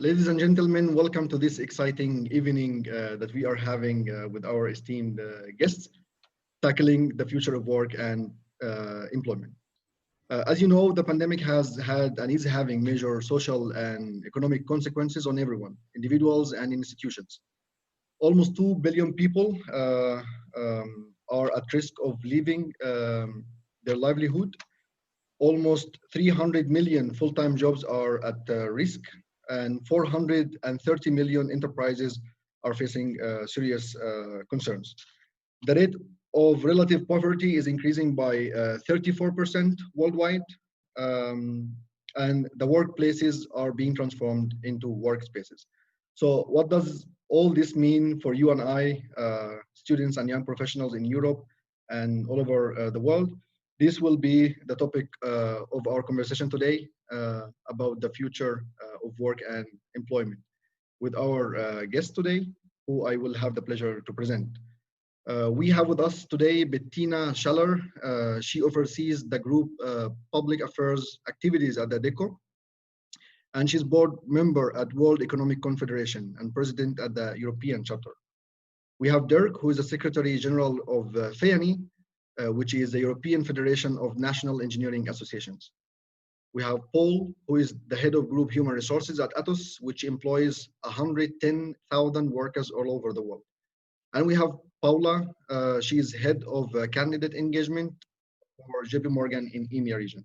Ladies and gentlemen, welcome to this exciting evening that we are having with our esteemed guests, tackling the future of work and employment. As you know, the pandemic has had and is having major social and economic consequences on everyone, individuals and institutions. Almost 2 billion people are at risk of leaving their livelihood. Almost 300 million full-time jobs are at risk, and 430 million enterprises are facing serious concerns. The rate of relative poverty is increasing by 34% worldwide, and the workplaces are being transformed into workspaces. So what does all this mean for you and I, students and young professionals in Europe and all over the world? This will be the topic of our conversation today about the future of work and employment with our guest today, who I will have the pleasure to present. We have with us today Bettina Schaller. She oversees the group public affairs activities at the DECO, and she's board member at World Economic Confederation and president at the European chapter. We have Dirk, who is the Secretary General of FEANI, which is the European Federation of National Engineering Associations. We have Paul, who is the head of group human resources at Atos, which employs 110,000 workers all over the world. And we have Paula, she is head of candidate engagement for JP Morgan in EMEA region.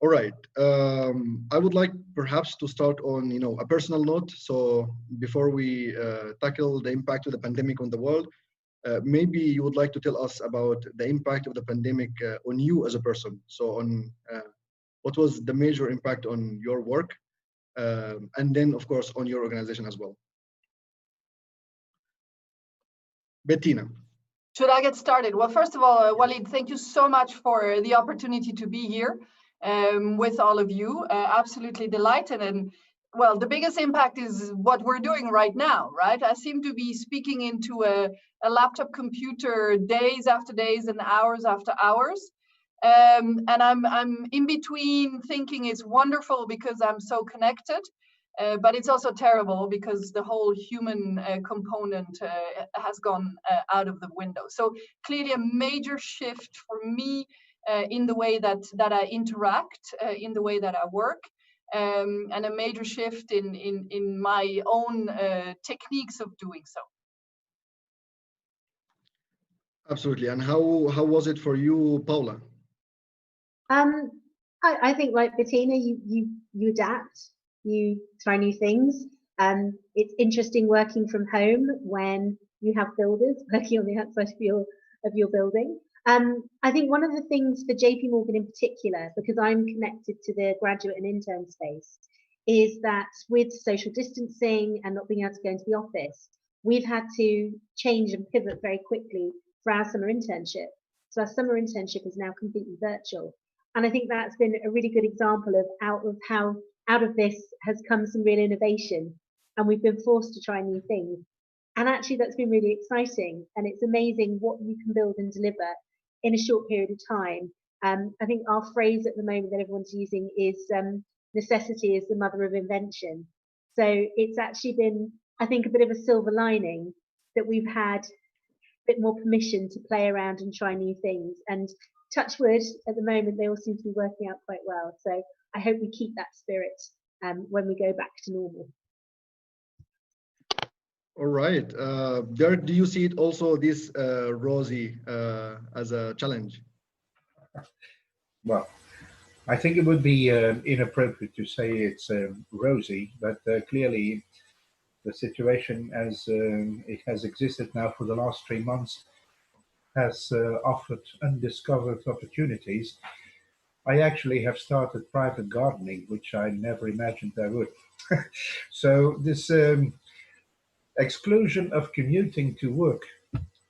All right, I would like perhaps to start on a personal note. So before we tackle the impact of the pandemic on the world, maybe you would like to tell us about the impact of the pandemic on you as a person. So on what was the major impact on your work, and then of course on your organization as well. Bettina. Should I get started? Well, first of all, Walid, thank you so much for the opportunity to be here with all of you. Absolutely delighted. And well, the biggest impact is what we're doing right now, right? I seem to be speaking into a laptop computer days after days and hours after hours. And I'm in between thinking it's wonderful because I'm so connected, but it's also terrible because the whole human component has gone out of the window. So clearly a major shift for me in the way that I interact, in the way that I work. And a major shift in my own techniques of doing so. Absolutely. And how was it for you, Paula? I think like Bettina, you adapt, you try new things. It's interesting working from home when you have builders working on the outside of your building. I think one of the things for JP Morgan in particular, because I'm connected to the graduate and intern space, is that with social distancing and not being able to go into the office, we've had to change and pivot very quickly for our summer internship. So our summer internship is now completely virtual. And I think that's been a really good example of how out of this has come some real innovation, and we've been forced to try new things. And actually that's been really exciting, and it's amazing what you can build and deliver in a short period of time. I think our phrase at the moment that everyone's using is necessity is the mother of invention. So it's actually been, I think, a bit of a silver lining that we've had a bit more permission to play around and try new things. And touch wood, at the moment, they all seem to be working out quite well. So I hope we keep that spirit when we go back to normal. All right. Dirk, do you see it also this rosy as a challenge? Well, I think it would be inappropriate to say it's rosy, but clearly the situation as it has existed now for the last 3 months has offered undiscovered opportunities. I actually have started private gardening, which I never imagined I would. So this exclusion of commuting to work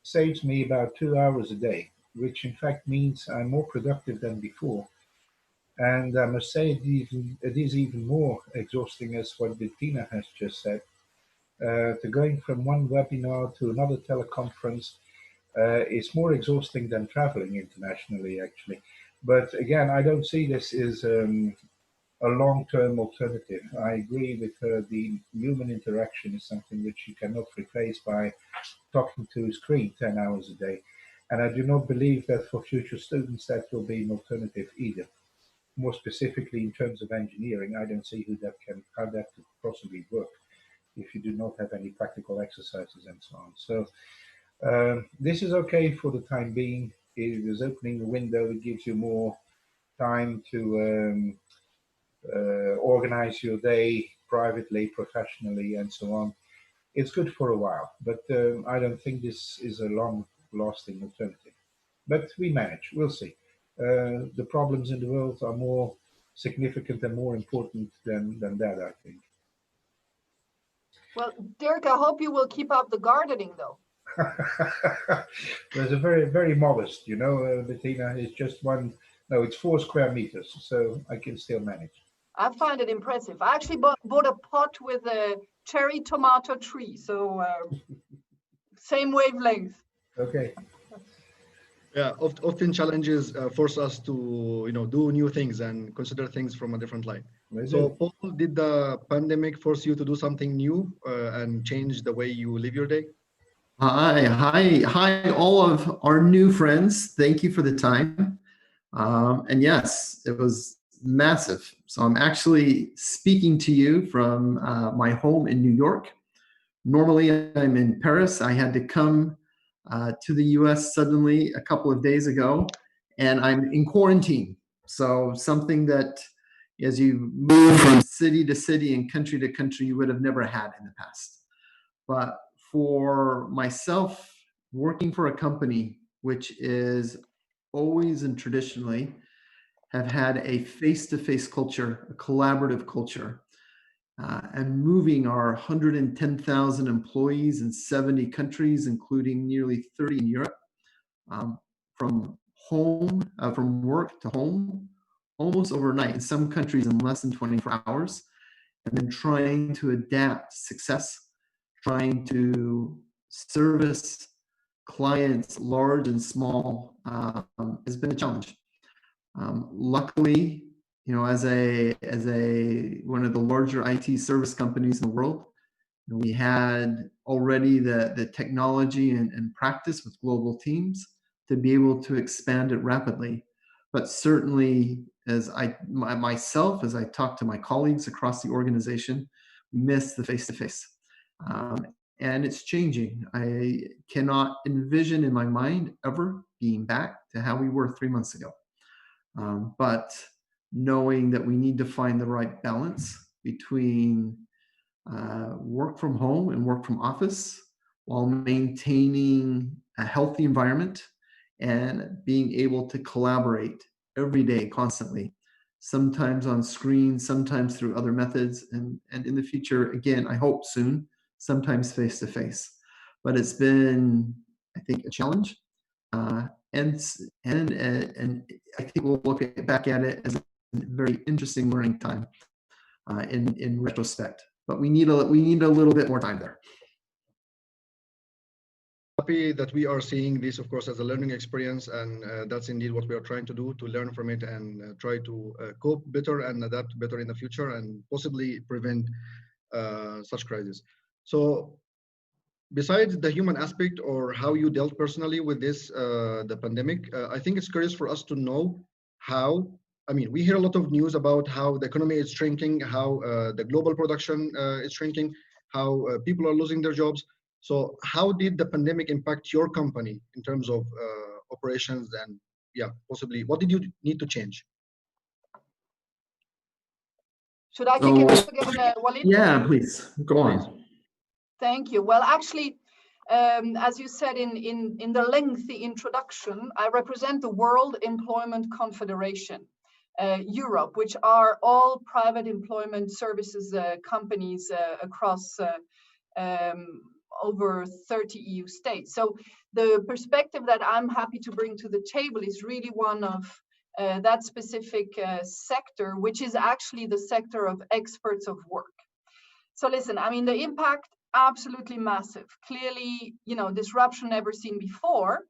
saves me about 2 hours a day, which in fact means I'm more productive than before. And I must say it is even more exhausting, as what Bettina has just said. To going from one webinar to another teleconference is more exhausting than traveling internationally, actually. But again, I don't see this as a long-term alternative. I agree with her. The human interaction is something which you cannot replace by talking to a screen 10 hours a day. And I do not believe that for future students that will be an alternative either. More specifically in terms of engineering, I don't see how that could possibly work if you do not have any practical exercises and so on. So this is okay for the time being. It is opening the window. It gives you more time to organize your day privately, professionally, and so on. It's good for a while, but I don't think this is a long-lasting alternative. But we manage. We'll see. The problems in the world are more significant and more important than that, I think. Well, Dirk, I hope you will keep up the gardening, though. There's a very modest, Bettina. It's just it's 4 square meters, so I can still manage. I find it impressive. I actually bought a pot with a cherry tomato tree, so same wavelength. Okay. Yeah, often challenges force us to do new things and consider things from a different light. So Paul, did the pandemic force you to do something new and change the way you live your day? Hi, all of our new friends. Thank you for the time. And yes, it was massive. So I'm actually speaking to you from my home in New York. Normally I'm in Paris. I had to come to the US suddenly a couple of days ago, and I'm in quarantine. So something that as you move from city to city and country to country, you would have never had in the past. But for myself, working for a company which is always and traditionally have had a face-to-face culture, a collaborative culture, and moving our 110,000 employees in 70 countries, including nearly 30 in Europe, from work to home, almost overnight, in some countries in less than 24 hours, and then trying to adapt success, trying to service clients, large and small, has been a challenge. Luckily, as one of the larger IT service companies in the world, we had already the technology and practice with global teams to be able to expand it rapidly. But certainly, as I talk to my colleagues across the organization, miss the face-to-face. And it's changing. I cannot envision in my mind ever being back to how we were 3 months ago. But knowing that we need to find the right balance between work from home and work from office while maintaining a healthy environment and being able to collaborate every day, constantly, sometimes on screen, sometimes through other methods, and in the future, again, I hope soon, sometimes face-to-face. But it's been, I think, a challenge. And I think we'll look back at it as a very interesting learning time in retrospect. But we need a little bit more time there. Happy that we are seeing this, of course, as a learning experience, and that's indeed what we are trying to do, to learn from it and try to cope better and adapt better in the future and possibly prevent such crises. So besides the human aspect or how you dealt personally with this, the pandemic, I think it's curious for us to know how, we hear a lot of news about how the economy is shrinking, how the global production is shrinking, how people are losing their jobs. So how did the pandemic impact your company in terms of operations and possibly what did you need to change? Should I kick it off again, Walid? Yeah, please, go on. Thank you. Well, actually, as you said in the lengthy introduction, I represent the World Employment Confederation, Europe, which are all private employment services companies across over 30 EU states. So the perspective that I'm happy to bring to the table is really one of that specific sector, which is actually the sector of experts of work. So listen, the impact, absolutely massive. Clearly, disruption never seen before.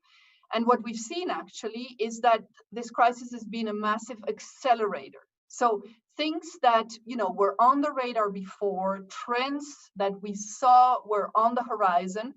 And what we've seen actually is that this crisis has been a massive accelerator. So things that, you know, were on the radar before, trends that we saw were on the horizon.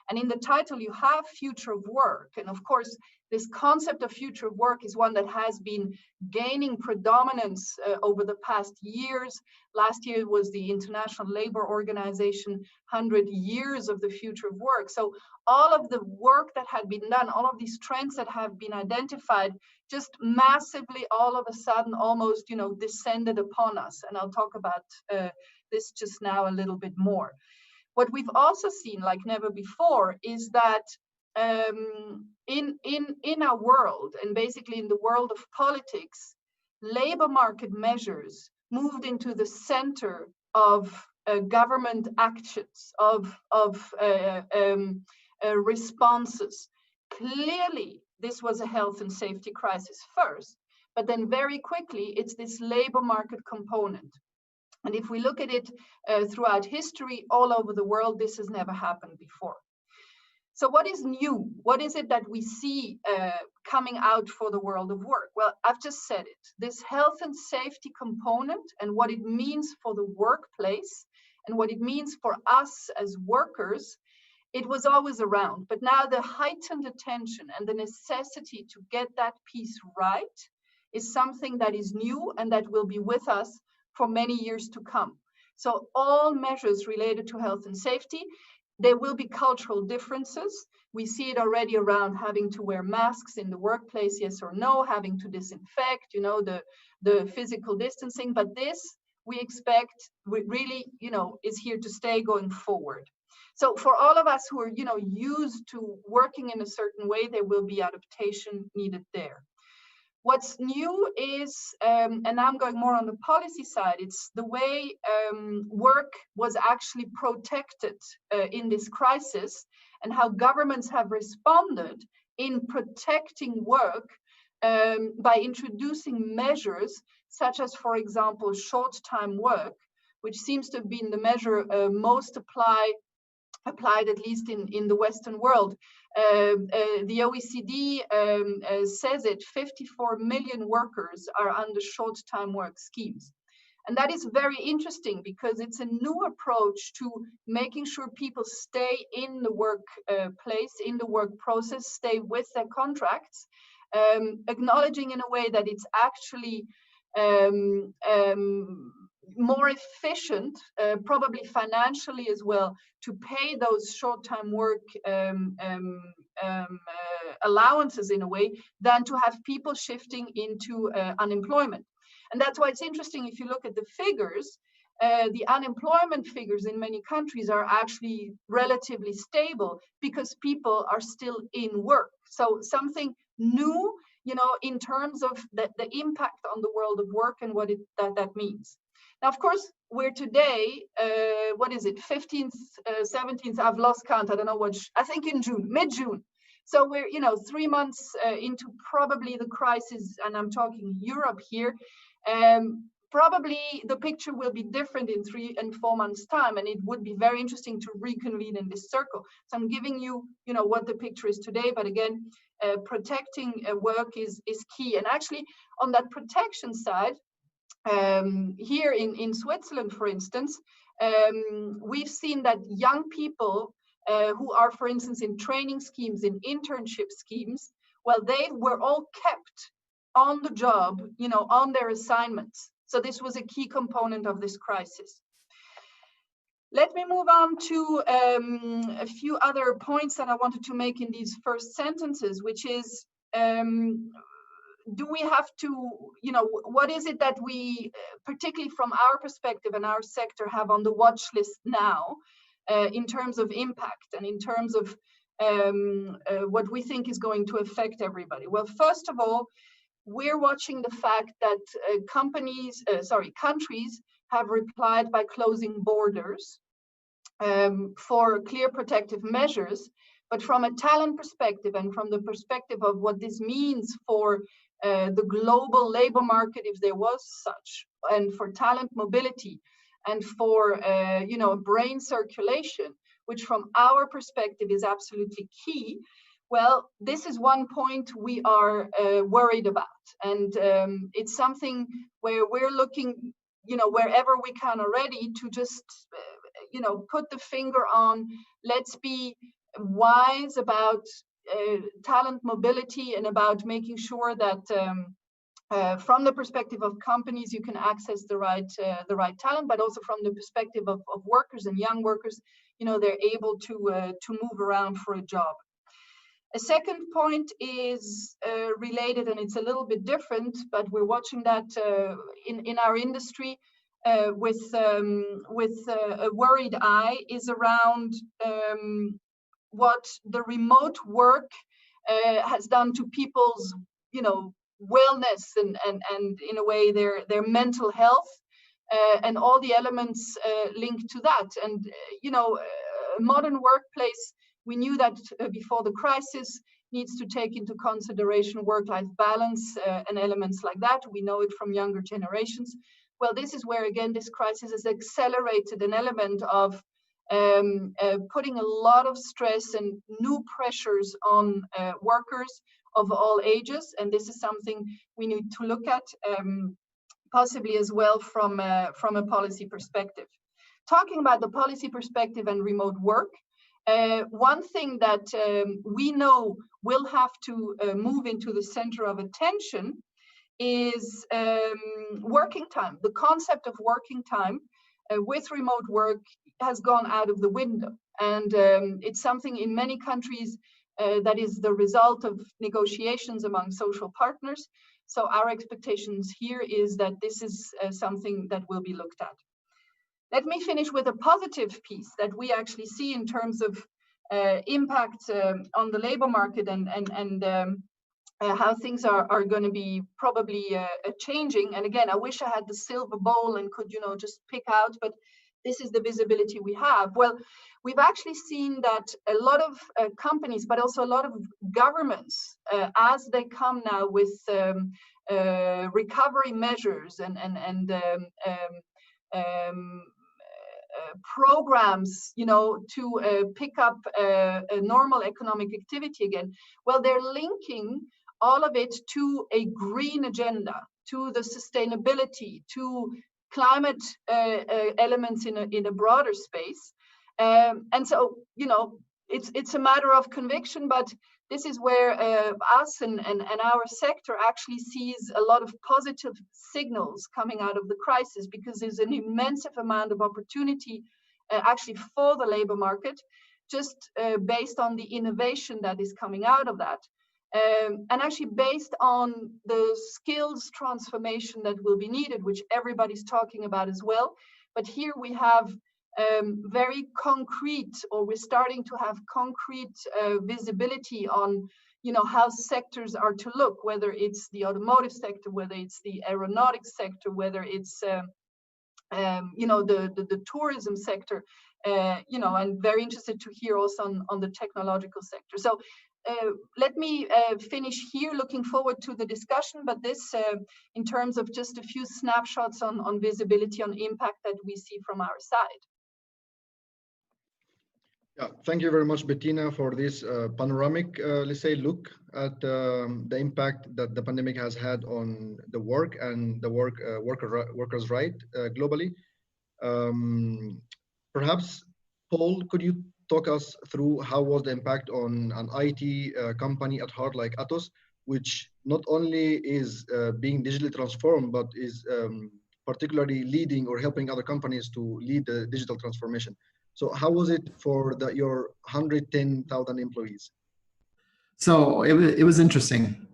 And in the title, you have future of work. And of course, this concept of future of work is one that has been gaining predominance over the past years. Last year was the International Labour Organization 100 years of the future of work. So all of the work that had been done, all of these trends that have been identified, just massively all of a sudden almost, you know, descended upon us. And I'll talk about this just now a little bit more. What we've also seen, like never before, is that in our world, and basically in the world of politics, labor market measures moved into the center of government actions, of responses. Clearly, this was a health and safety crisis first, but then very quickly, it's this labor market component. And if we look at it throughout history, all over the world, this has never happened before. So what is new? What is it that we see coming out for the world of work? Well, I've just said it. This health and safety component and what it means for the workplace and what it means for us as workers, it was always around. But now the heightened attention and the necessity to get that piece right is something that is new and that will be with us for many years to come. So all measures related to health and safety, there will be cultural differences. We see it already around having to wear masks in the workplace, yes or no, having to disinfect, you know, the physical distancing. But this, we expect, really, you know, is here to stay going forward. So for all of us who are, you know, used to working in a certain way, there will be adaptation needed there. What's new is, and now I'm going more on the policy side, it's the way work was actually protected in this crisis and how governments have responded in protecting work by introducing measures such as, for example, short-time work, which seems to have been the measure most applied at least in the Western world. The OECD says it, 54 million workers are under short-time work schemes. And that is very interesting because it's a new approach to making sure people stay in the workplace, in the work process, stay with their contracts, acknowledging in a way that it's actually more efficient, probably financially as well, to pay those short-time work allowances in a way than to have people shifting into unemployment. And that's why it's interesting if you look at the figures, the unemployment figures in many countries are actually relatively stable because people are still in work. So something new, you know, in terms of the impact on the world of work and what that means. Now, of course, we're today, what is it, 15th, 17th, I've lost count, I don't know what, I think in June, mid-June. So we're, you know, 3 months into probably the crisis, and I'm talking Europe here. Probably the picture will be different in 3 and 4 months' time, and it would be very interesting to reconvene in this circle. So I'm giving you, you know, what the picture is today, but again, protecting work is key. And actually, on that protection side, here in Switzerland, for instance, we've seen that young people who are, for instance, in training schemes, in internship schemes, well, they were all kept on the job, you know, on their assignments. So this was a key component of this crisis. Let me move on to a few other points that I wanted to make in these first sentences, which is, do we have to, you know, what is it that we, particularly from our perspective and our sector, have on the watch list now in terms of impact and in terms of what we think is going to affect everybody? Well, first of all, we're watching the fact that countries have replied by closing borders for clear protective measures. But from a talent perspective and from the perspective of what this means for the global labor market, if there was such, and for talent mobility and for you know, brain circulation, which from our perspective is absolutely key, Well, this is one point we are worried about, and it's something where we're looking, wherever we can already to just, put the finger on. Let's be wise about talent mobility and about making sure that from the perspective of companies, you can access the right talent, but also from the perspective of workers and young workers, they're able to move around for a job. A second point is related, and it's a little bit different, but we're watching that in our industry with a worried eye, is around what the remote work has done to people's, wellness and in a way their mental health and all the elements linked to that. And a modern workplace, we knew that before the crisis, needs to take into consideration work-life balance and elements like that. We know it from younger generations. Well, this is where, again, this crisis has accelerated an element of putting a lot of stress and new pressures on workers of all ages. And this is something we need to look at, possibly as well from a policy perspective. Talking about the policy perspective and remote work, one thing that we know will have to move into the center of attention is working time. The concept of working time with remote work has gone out of the window. And it's something in many countries that is the result of negotiations among social partners. So our expectations here is that this is something that will be looked at. Let me finish with a positive piece that we actually see in terms of impact on the labor market and how things are going to be probably changing. And again, I wish I had the silver bowl and could, just pick out, but this is the visibility we have. Well, we've actually seen that a lot of companies, but also a lot of governments, as they come now with recovery measures and programs, to pick up a normal economic activity again. Well, they're linking all of it to a green agenda, to the sustainability, to climate elements in a broader space. And so, it's a matter of conviction, but this is where us and our sector actually sees a lot of positive signals coming out of the crisis, because there's an immense amount of opportunity actually for the labor market, just based on the innovation that is coming out of that. And actually based on the skills transformation that will be needed, which everybody's talking about as well. But here we have very concrete, or we're starting to have concrete visibility on, how sectors are to look, whether it's the automotive sector, whether it's the aeronautics sector, whether it's, the tourism sector, and very interested to hear also on the technological sector. So let me finish here, looking forward to the discussion, but this in terms of just a few snapshots on visibility, on impact that we see from our side. Yeah, thank you very much, Bettina, for this panoramic, let's say, look at the impact that the pandemic has had on the work and the workers' right globally. Perhaps, Paul, could you talk us through how was the impact on an IT company at heart like Atos, which not only is being digitally transformed, but is particularly leading or helping other companies to lead the digital transformation. So how was it for your 110,000 employees? So it was interesting.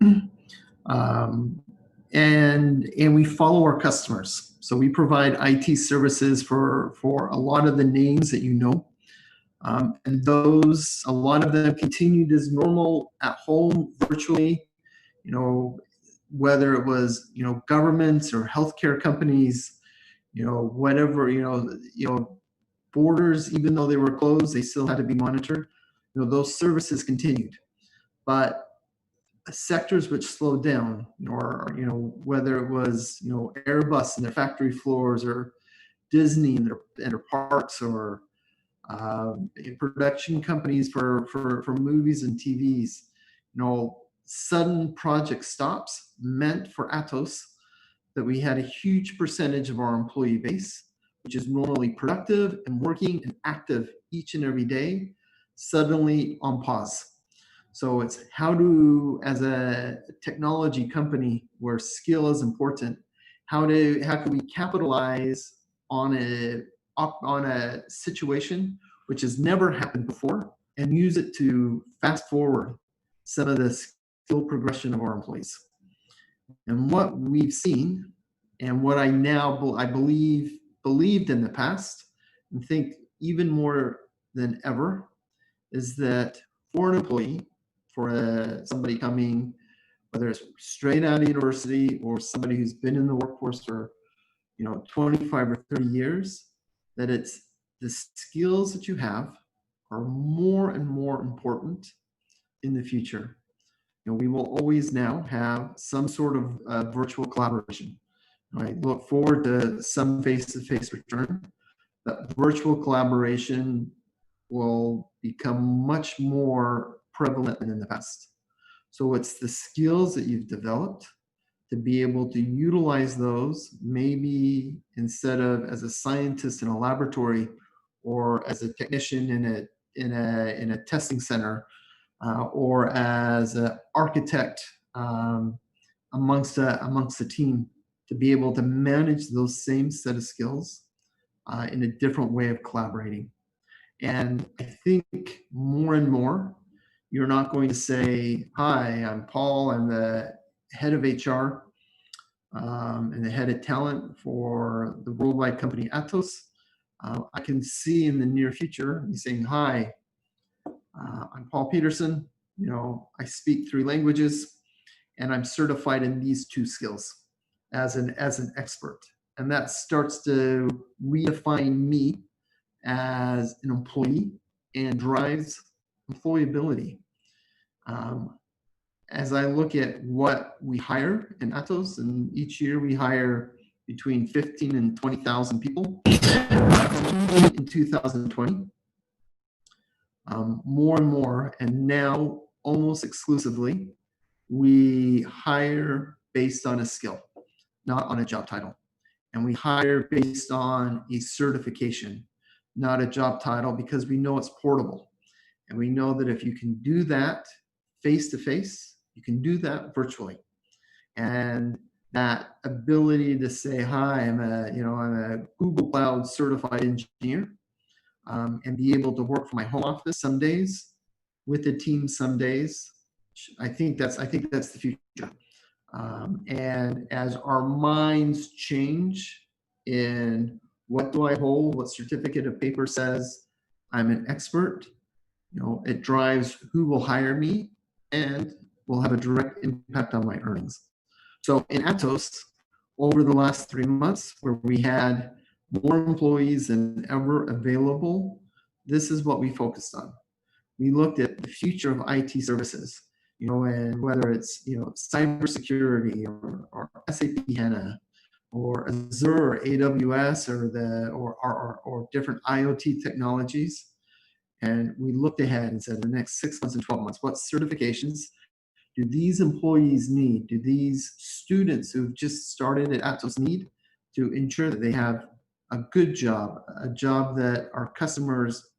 And we follow our customers. So we provide IT services for a lot of the names that you know. And a lot of them continued as normal at home, virtually, whether it was, governments or healthcare companies, whatever, borders, even though they were closed, they still had to be monitored. Those services continued. But sectors which slowed down, or, whether it was, Airbus and their factory floors, or Disney and their parks, or in production companies for movies and TVs. Sudden project stops meant for Atos that we had a huge percentage of our employee base, which is normally productive and working and active each and every day, suddenly on pause. So it's how as a technology company where skill is important, how can we capitalize on a situation which has never happened before and use it to fast forward some of the skill progression of our employees. And what we've seen, and what I believed in the past, and think even more than ever, is that for an employee, for somebody coming, whether it's straight out of university or somebody who's been in the workforce for 25 or 30 years, that it's the skills that you have are more and more important in the future. We will always now have some sort of virtual collaboration. I look forward to some face-to-face return. That virtual collaboration will become much more prevalent than in the past. So it's the skills that you've developed to be able to utilize those, maybe instead of as a scientist in a laboratory or as a technician in a testing center, or as an architect amongst a team, to be able to manage those same set of skills in a different way of collaborating. And I think more and more, you're not going to say, "Hi, I'm Paul. I'm the head of HR and the head of talent for the worldwide company Atos." I can see in the near future you saying, "Hi, I'm Paul Peterson. I speak 3 languages, and I'm certified in these 2 skills as an expert." And that starts to redefine me as an employee and drives employability. As I look at what we hire in Atos, and each year we hire between 15 and 20,000 people. In 2020, more and more, and now almost exclusively, we hire based on a skill, not on a job title. And we hire based on a certification, not a job title, because we know it's portable. And we know that if you can do that face-to-face, you can do that virtually. And that ability to say, "Hi, I'm a Google Cloud certified engineer," and be able to work from my home office some days, with the team some days, I think that's the future. And as our minds change in what do I hold, what certificate of paper says I'm an expert, it drives who will hire me and will have a direct impact on my earnings. So in Atos, over the last 3 months, where we had more employees than ever available, this is what we focused on. We looked at the future of IT services, and whether it's cybersecurity or SAP HANA or Azure or AWS or different IoT technologies. And we looked ahead and said, the next 6 months and 12 months, what certifications do these employees need? Do these students who've just started at Atos need to ensure that they have a good job, a job that our customers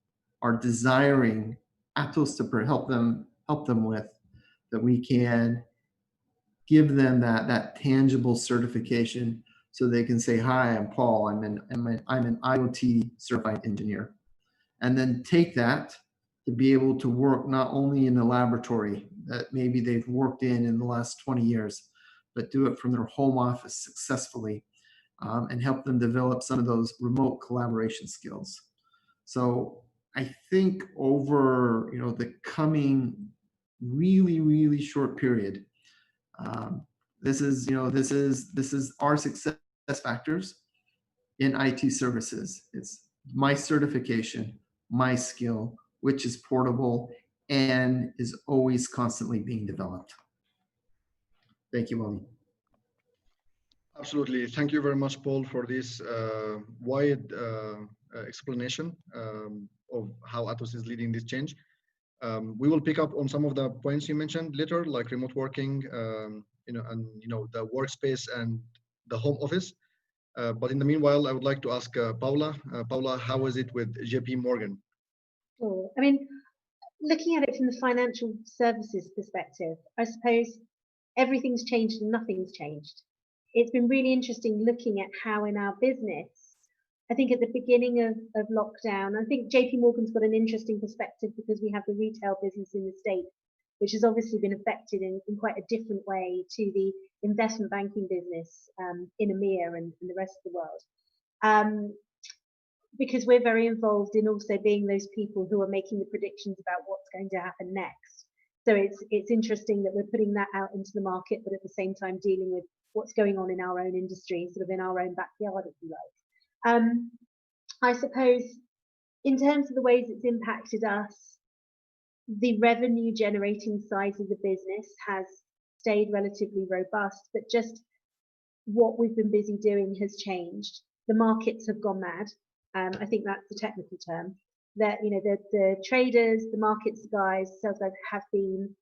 are desiring Atos to help them with, that we can give them that tangible certification so they can say, "Hi, I'm Paul. I'm an IoT certified engineer," and then take that to be able to work not only in the laboratory that maybe they've worked in the last 20 years, but do it from their home office successfully, and help them develop some of those remote collaboration skills. So I think over the coming really, really short period, this is our success factors in IT services. It's my certification, my skill, which is portable and is always constantly being developed. Thank you, Wally. Absolutely. Thank you very much, Paul, for this wide explanation of how Atos is leading this change. We will pick up on some of the points you mentioned later, like remote working, and the workspace and the home office. But in the meanwhile, I would like to ask Paula. Paula, how is it with JP Morgan? Sure. I mean, looking at it from the financial services perspective, I suppose everything's changed and nothing's changed. It's been really interesting looking at how in our business, I think at the beginning of lockdown, I think JP Morgan's got an interesting perspective because we have the retail business in the States, which has obviously been affected in quite a different way to the investment banking business in EMEA and the rest of the world. Because we're very involved in also being those people who are making the predictions about what's going to happen next. So it's interesting that we're putting that out into the market, but at the same time dealing with what's going on in our own industry, sort of in our own backyard, if you like. I suppose in terms of the ways it's impacted us, the revenue generating side of the business has stayed relatively robust, but just what we've been busy doing has changed. The markets have gone mad. I think that's the technical term. That the traders, the markets guys, sales guys have been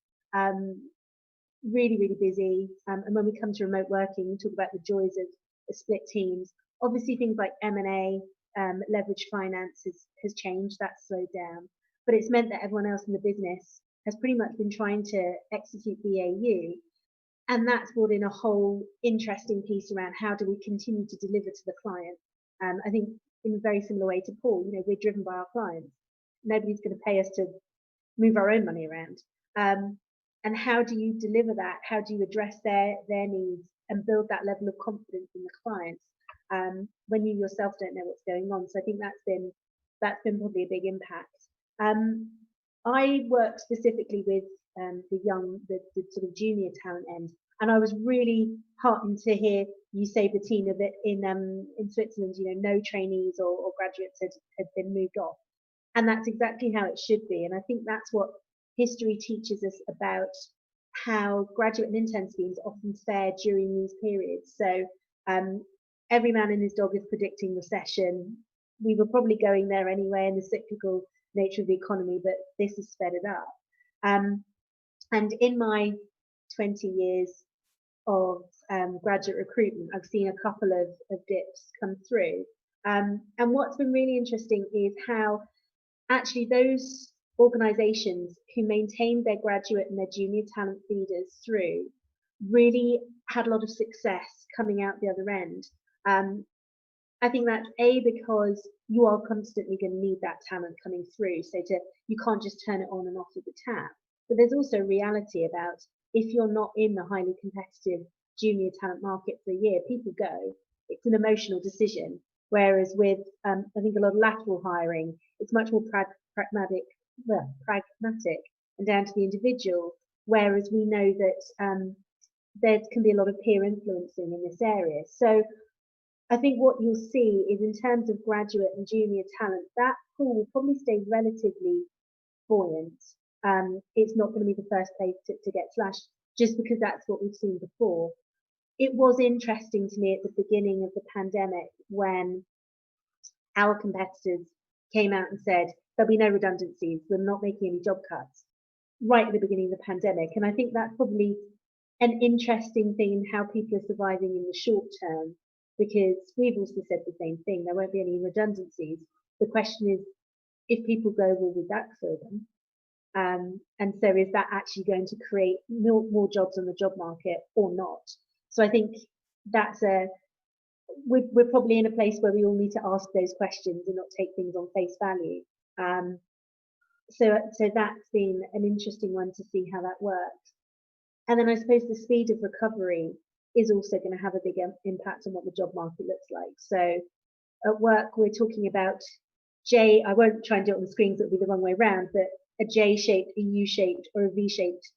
really, really busy. And when we come to remote working, we talk about the joys of split teams. Obviously, things like M&A, leverage finance has changed. That's slowed down, but it's meant that everyone else in the business has pretty much been trying to execute BAU, and that's brought in a whole interesting piece around how do we continue to deliver to the client. I think in a very similar way to Paul, we're driven by our clients. Nobody's going to pay us to move our own money around. And how do you deliver that? How do you address their needs and build that level of confidence in the clients when you yourself don't know what's going on? So I think that's been probably a big impact. I work specifically with the sort of junior talent end, and I was really heartened to hear you say, Bettina, that in Switzerland, no trainees or graduates had been moved off, and that's exactly how it should be. And I think that's what history teaches us about how graduate and intern schemes often fare during these periods. So every man and his dog is predicting recession. We were probably going there anyway in the cyclical nature of the economy, but this has sped it up. And in my 20 years of graduate recruitment, I've seen a couple of dips come through. And what's been really interesting is how actually those organizations who maintained their graduate and their junior talent feeders through really had a lot of success coming out the other end. I think that's because you are constantly going to need that talent coming through. So you can't just turn it on and off with the tap. But there's also reality about if you're not in the highly competitive junior talent market for a year, people go. It's an emotional decision. Whereas with, I think a lot of lateral hiring, it's much more pragmatic and down to the individual. Whereas we know that there can be a lot of peer influencing in this area. So I think what you'll see is in terms of graduate and junior talent, that pool will probably stay relatively buoyant. It's not going to be the first place to get slashed, just because that's what we've seen before. It was interesting to me at the beginning of the pandemic when our competitors came out and said, there'll be no redundancies, we're not making any job cuts, right at the beginning of the pandemic. And I think that's probably an interesting thing in how people are surviving in the short term, because we've also said the same thing, there won't be any redundancies. The question is, if people go, will we backfill them? And so is that actually going to create more jobs on the job market or not? So I think that's we're probably in a place where we all need to ask those questions and not take things on face value. So that's been an interesting one to see how that works. And then I suppose the speed of recovery is also going to have a big impact on what the job market looks like. So at work, we're talking about I won't try and do it on the screen, so it'll be the wrong way around, but a J-shaped, a U-shaped, or a V-shaped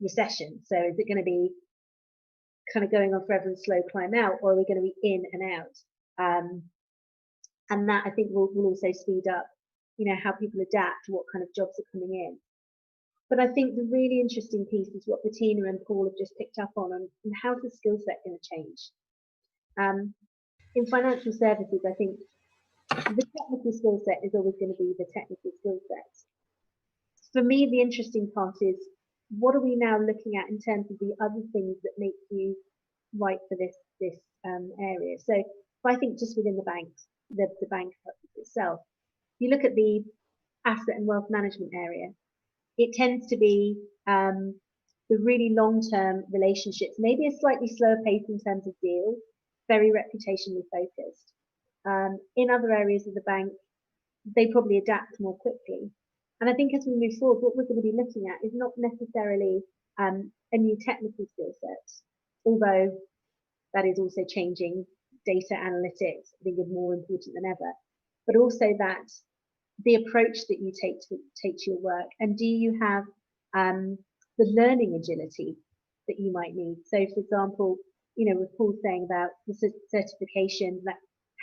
recession. So is it going to be kind of going on forever and slow climb out, or are we going to be in and out? And that I think will also speed up, how people adapt, what kind of jobs are coming in. But I think the really interesting piece is what Bettina and Paul have just picked up on, and how's the skill set going to change? In financial services, I think the technical skill set is always going to be the technical skill set. For me, the interesting part is, what are we now looking at in terms of the other things that make you right for this area? So if I think just within the banks, the bank itself, you look at the asset and wealth management area, it tends to be the really long-term relationships, maybe a slightly slower pace in terms of deals, very reputationally focused. In other areas of the bank, they probably adapt more quickly. And I think as we move forward, what we're going to be looking at is not necessarily a new technical skill set, although that is also changing. Data analytics, I think, is more important than ever, but also that the approach that you take to your work, and do you have the learning agility that you might need? So, for example, with Paul saying about the certification, that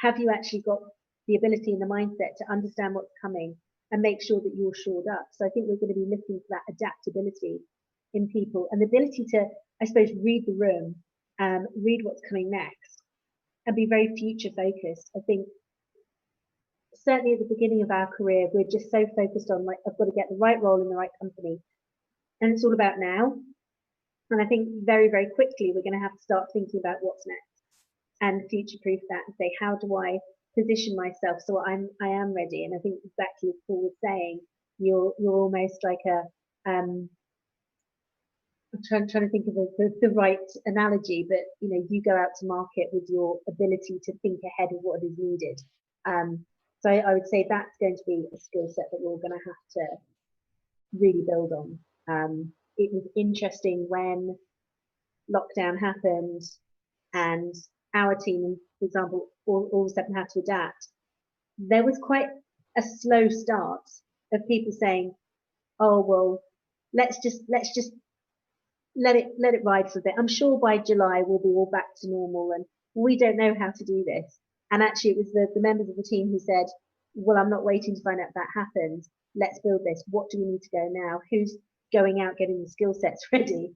have you actually got the ability and the mindset to understand what's coming and make sure that you're shored up? So I think we're going to be looking for that adaptability in people and the ability to, I suppose, read the room, read what's coming next, and be very future focused. I think certainly at the beginning of our career, we're just so focused on, like, I've got to get the right role in the right company, and it's all about now. And I think very, very quickly we're going to have to start thinking about what's next and future-proof that and say, how do I position myself so I am ready? And I think exactly as Paul was saying, you're almost like I'm trying to think of the right analogy, but you go out to market with your ability to think ahead of what is needed. So I would say that's going to be a skill set that we're going to have to really build on. It was interesting when lockdown happened and our team, for example, all of a sudden had to adapt. There was quite a slow start of people saying, "Oh well, let's just let it ride for a bit. I'm sure by July we'll be all back to normal, and we don't know how to do this." And actually, it was the members of the team who said, "Well, I'm not waiting to find out if that happens. Let's build this. What do we need to go now? Who's going out getting the skill sets ready?"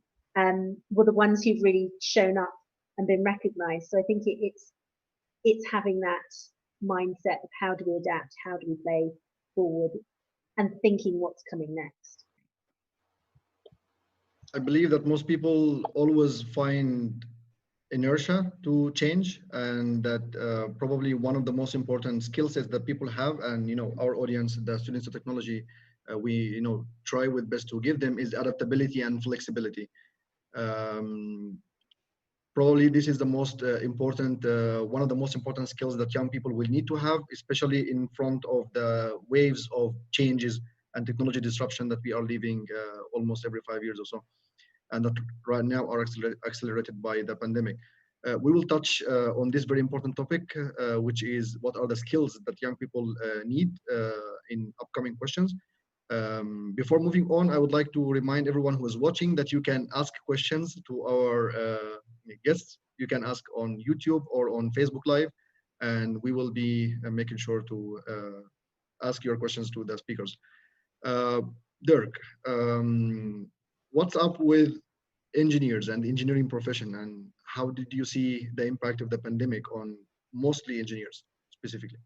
Were the ones who've really shown up and been recognised. So I think it's having that mindset of how do we adapt, how do we play forward, and thinking what's coming next. I believe that most people always find inertia to change, and that probably one of the most important skill sets that people have, and our audience, the students of technology, we try with best to give them, is adaptability and flexibility. Probably this is the most important, one of the most important skills that young people will need to have, especially in front of the waves of changes and technology disruption that we are living almost every 5 years or so, and that right now are accelerated by the pandemic. We will touch on this very important topic, which is what are the skills that young people need in upcoming questions. Before moving on, I would like to remind everyone who is watching that you can ask questions to our guests. You can ask on YouTube or on Facebook Live, and we will be making sure to ask your questions to the speakers. Dirk, what's up with engineers and the engineering profession, and how did you see the impact of the pandemic on mostly engineers specifically?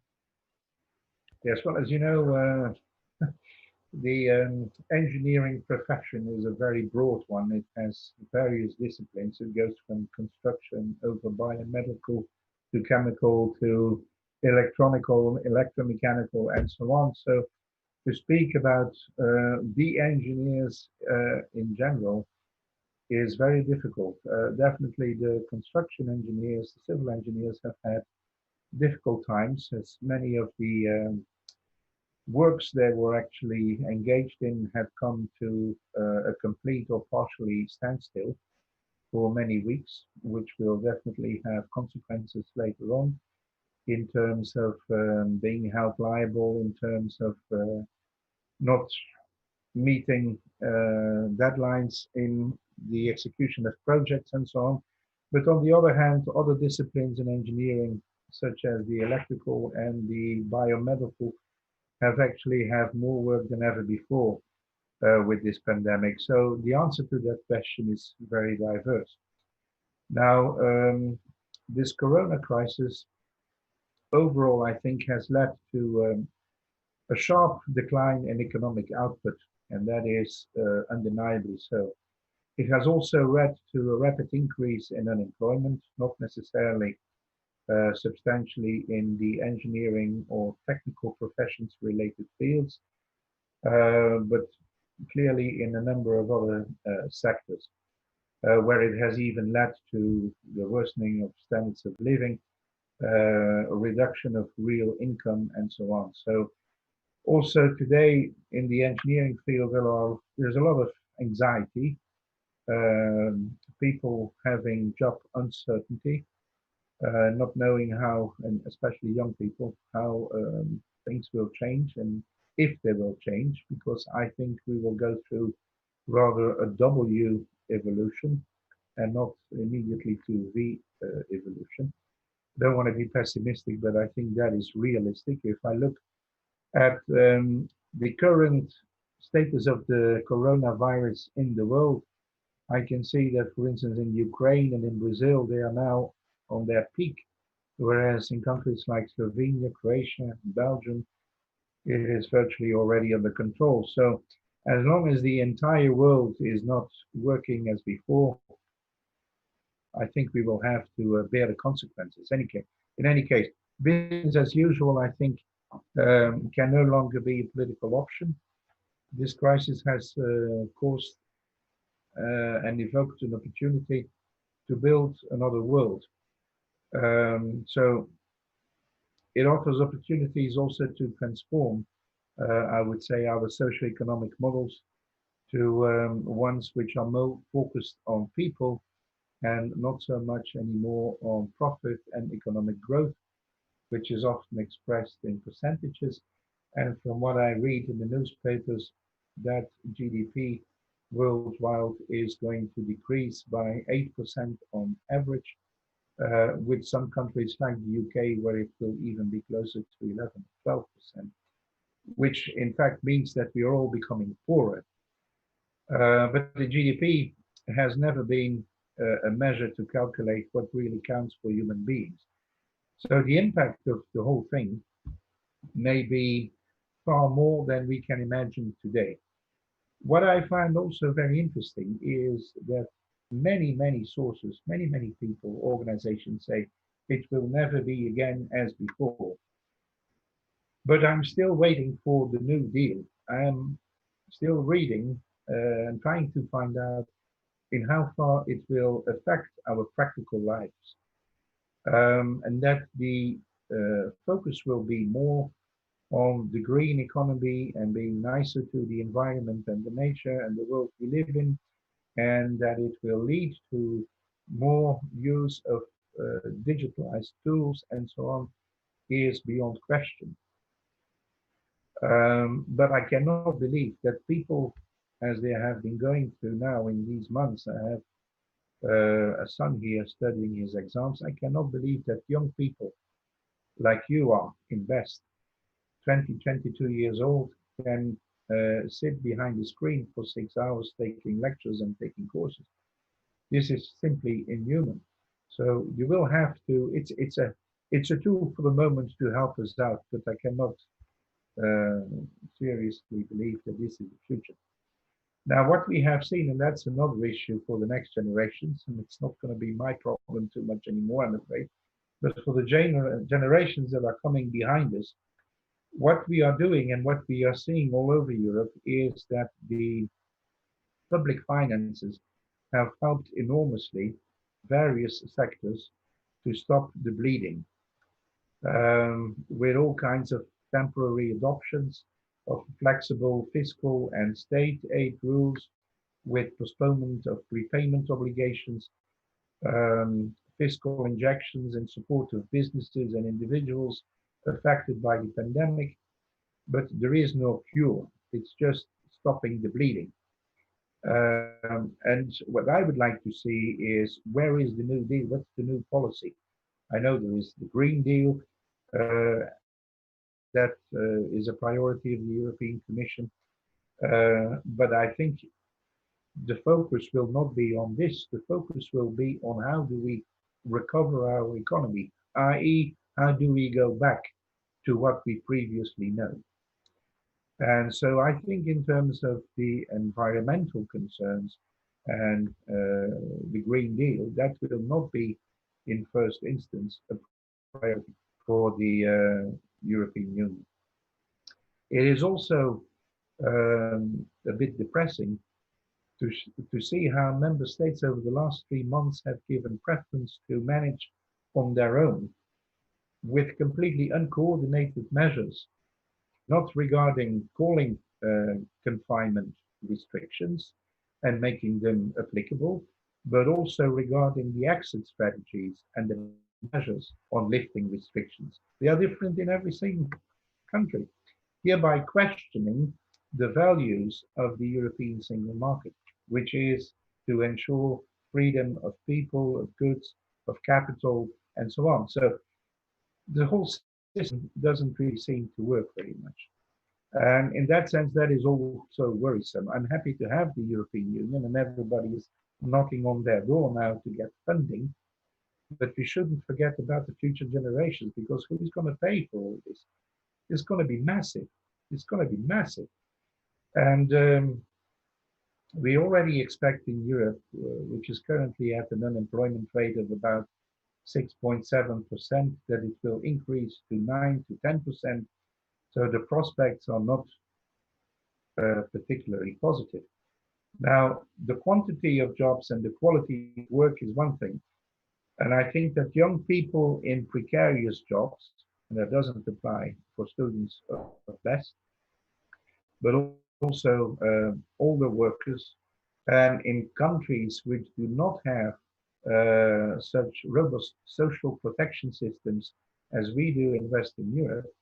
Yes, well, as you know, the engineering profession is a very broad one. It has various disciplines. It goes from construction over biomedical to chemical to electronical, electromechanical, and so on. So to speak about the engineers in general is very difficult. Definitely the construction engineers, the civil engineers have had difficult times, as many of the works they were actually engaged in have come to a complete or partially standstill for many weeks, which will definitely have consequences later on in terms of being held liable, in terms of not meeting deadlines in the execution of projects and so on. But on the other hand, other disciplines in engineering, such as the electrical and the biomedical, have more work than ever before with this pandemic. So the answer to that question is very diverse. Now, this Corona crisis overall, I think, has led to a sharp decline in economic output, and that is undeniably so. It has also led to a rapid increase in unemployment, not necessarily substantially in the engineering or technical professions related fields, but clearly in a number of other sectors, where it has even led to the worsening of standards of living, a reduction of real income, and so on. So also today in the engineering field, there's a lot of anxiety, people having job uncertainty, not knowing how, and especially young people, how things will change and if they will change, because I think we will go through rather a W evolution and not immediately to V evolution. Don't want to be pessimistic, but I think that is realistic. If I look at the current status of the coronavirus in the world, I can see that, for instance, in Ukraine and in Brazil, they are now on their peak, whereas in countries like Slovenia, Croatia, and Belgium, it is virtually already under control. So as long as the entire world is not working as before, I think we will have to bear the consequences. In any case, business as usual, I think, can no longer be a political option. This crisis has caused and evoked an opportunity to build another world. So it offers opportunities also to transform, I would say, our socio-economic models to ones which are more focused on people and not so much anymore on profit and economic growth, which is often expressed in percentages. And from what I read in the newspapers, that GDP worldwide is going to decrease by 8% on average, with some countries like the UK where it will even be closer to 11, 12%, which in fact means that we are all becoming poorer. But the GDP has never been a measure to calculate what really counts for human beings. So the impact of the whole thing may be far more than we can imagine today. What I find also very interesting is that many sources, many people, organizations say it will never be again as before. But I'm still waiting for the New Deal. I am still reading and trying to find out in how far it will affect our practical lives. And that the focus will be more on the green economy and being nicer to the environment and the nature and the world we live in, and that it will lead to more use of digitalized tools and so on, is beyond question. But I cannot believe that people, as they have been going through now in these months, I have a son here studying his exams, I cannot believe that young people like you are in Best, 20, 22 years old, can sit behind the screen for 6 hours taking lectures and taking courses. This is simply inhuman. So you will have to, it's a tool for the moment to help us out, but I cannot seriously believe that this is the future. Now, what we have seen, and that's another issue for the next generations, and it's not going to be my problem too much anymore, I'm afraid, but for the generations that are coming behind us, what we are doing and what we are seeing all over Europe is that the public finances have helped enormously various sectors to stop the bleeding, with all kinds of temporary adoptions of flexible fiscal and state aid rules, with postponement of repayment obligations, fiscal injections in support of businesses and individuals affected by the pandemic. But there is no cure. It's just stopping the bleeding. And what I would like to see is, where is the New Deal? What's the new policy? I know there is the Green Deal, that is a priority of the European Commission. But I think the focus will not be on this. The focus will be on how do we recover our economy, i.e., how do we go back to what we previously know? And so I think in terms of the environmental concerns and the Green Deal, that will not be in first instance a priority for the European Union. It is also a bit depressing to see how member states over the last 3 months have given preference to manage on their own with completely uncoordinated measures, not regarding calling confinement restrictions and making them applicable, but also regarding the exit strategies and the measures on lifting restrictions. They are different in every single country, hereby questioning the values of the European single market, which is to ensure freedom of people, of goods, of capital, and so on. So the whole system doesn't really seem to work very much. And in that sense, that is also worrisome. I'm happy to have the European Union and everybody is knocking on their door now to get funding. But we shouldn't forget about the future generations, because who's going to pay for all this? It's going to be massive. It's going to be massive. And we already expect in Europe, which is currently at an unemployment rate of about 6.7%, that it will increase to 9 to 10%. So the prospects are not particularly positive. Now, the quantity of jobs and the quality of work is one thing. And I think that young people in precarious jobs, and that doesn't apply for students of less, but also older workers, and in countries which do not have such robust social protection systems as we do in Western Europe,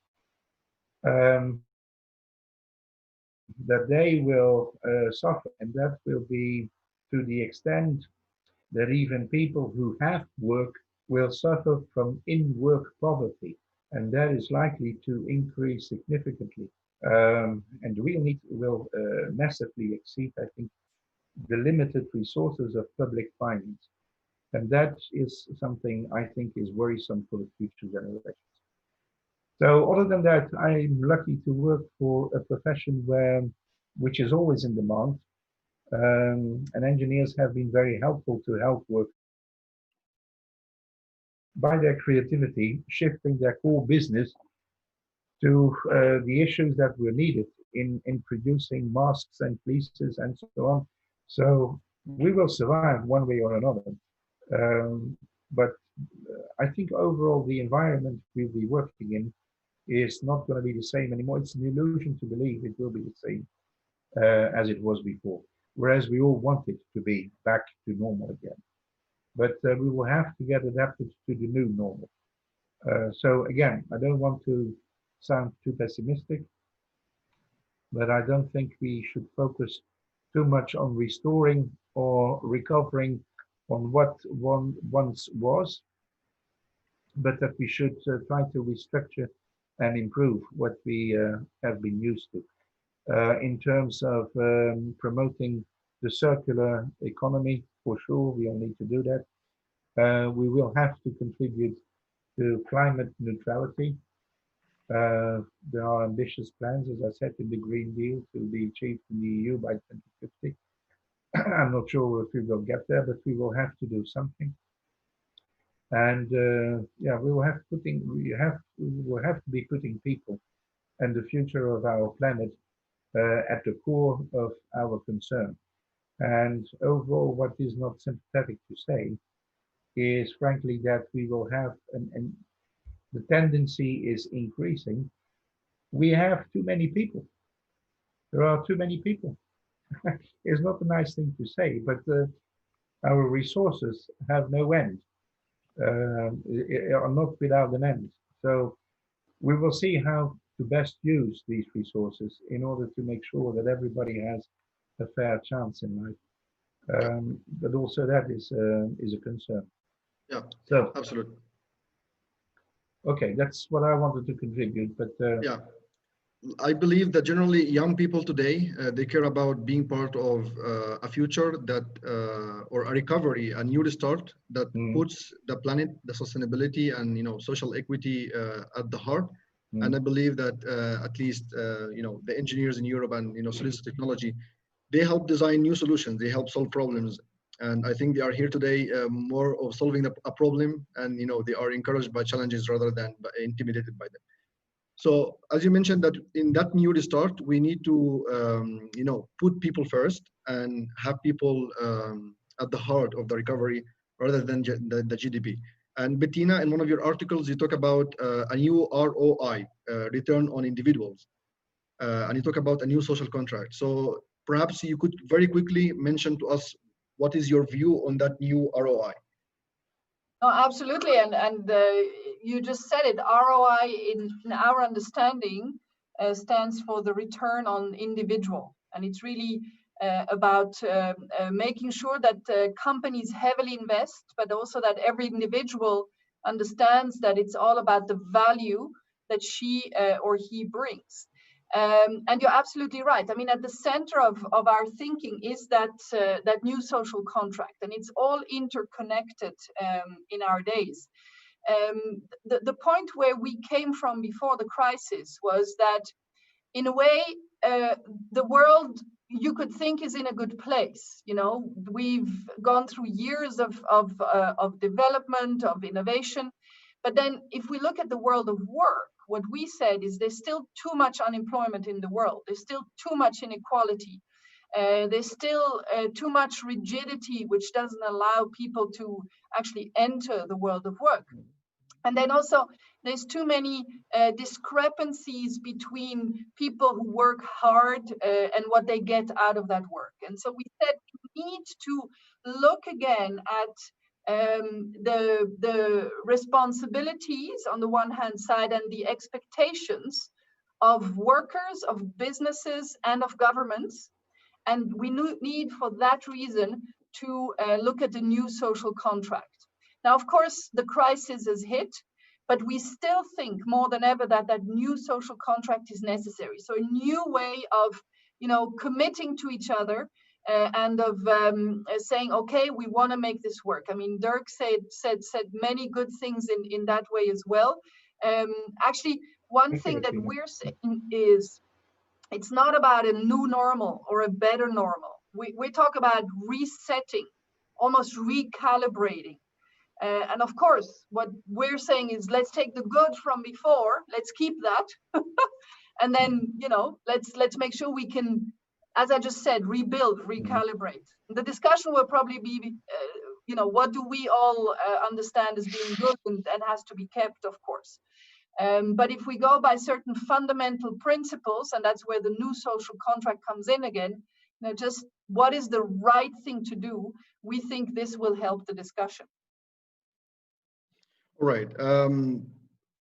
that they will suffer, and that will be to the extent that even people who have work will suffer from in-work poverty, and that is likely to increase significantly. And the real need will massively exceed, I think, the limited resources of public finance. And that is something I think is worrisome for the future generations. So other than that, I'm lucky to work for a profession which is always in demand. And engineers have been very helpful to help work by their creativity, shifting their core business to the issues that were needed in producing masks and fleeces and so on. So we will survive one way or another. But I think overall the environment we'll be working in is not going to be the same anymore. It's an illusion to believe it will be the same as it was before, whereas we all want it to be back to normal again. But we will have to get adapted to the new normal. So again, I don't want to sound too pessimistic, but I don't think we should focus too much on restoring or recovering on what one once was, but that we should try to restructure and improve what we have been used to. In terms of promoting the circular economy, for sure, we all need to do that. We will have to contribute to climate neutrality. There are ambitious plans, as I said, in the Green Deal to be achieved in the EU by 2050. I'm not sure if we will get there, but we will have to do something. And yeah, we will have to be putting people and the future of our planet at the core of our concern. And overall, what is not sympathetic to say is frankly that we will have, and the tendency is increasing, we have too many people. There are too many people. It's not a nice thing to say, but our resources have no end, are not without an end. So we will see how to best use these resources in order to make sure that everybody has a fair chance in life. But also that is a concern. Yeah, so absolutely. Okay, that's what I wanted to contribute. But yeah, I believe that generally young people today, they care about being part of a future that, or a recovery, a new restart that puts the planet, the sustainability, and social equity at the heart. And I believe that at least the engineers in Europe and Solutions Technology, they help design new solutions. They help solve problems, and I think they are here today more of solving a problem, and they are encouraged by challenges rather than intimidated by them. So as you mentioned, that in that new restart, we need to put people first and have people at the heart of the recovery rather than the GDP. And Bettina, in one of your articles, you talk about a new ROI, return on individuals, and you talk about a new social contract. So perhaps you could very quickly mention to us what is your view on that new ROI? No, absolutely, and you just said it. ROI, in our understanding, stands for the return on individual, and it's really about making sure that companies heavily invest, but also that every individual understands that it's all about the value that she or he brings. And you're absolutely right. I mean, at the center of our thinking is that new social contract, and it's all interconnected in our days. The point where we came from before the crisis was that, in a way, the world, you could think, is in a good place. We've gone through years of development, of innovation, but then if we look at the world of work, what we said is there's still too much unemployment in the world. There's still too much inequality. There's still too much rigidity, which doesn't allow people to actually enter the world of work. And then also, there's too many discrepancies between people who work hard and what they get out of that work. And so we said we need to look again at the responsibilities on the one hand side and the expectations of workers, of businesses, and of governments. And we need, for that reason, to look at the new social contract. Now, of course, the crisis has hit, but we still think more than ever that that new social contract is necessary. So a new way of, committing to each other and of saying, okay, we want to make this work. I mean, Dirk said many good things in that way as well. Actually, one thing that we're saying is it's not about a new normal or a better normal. We talk about resetting, almost recalibrating. And of course, what we're saying is let's take the good from before, let's keep that. And then, let's make sure we can, as I just said, rebuild, recalibrate. The discussion will probably be, what do we all understand as being good and has to be kept, of course. But if we go by certain fundamental principles, and that's where the new social contract comes in again, just what is the right thing to do, we think this will help the discussion. All right.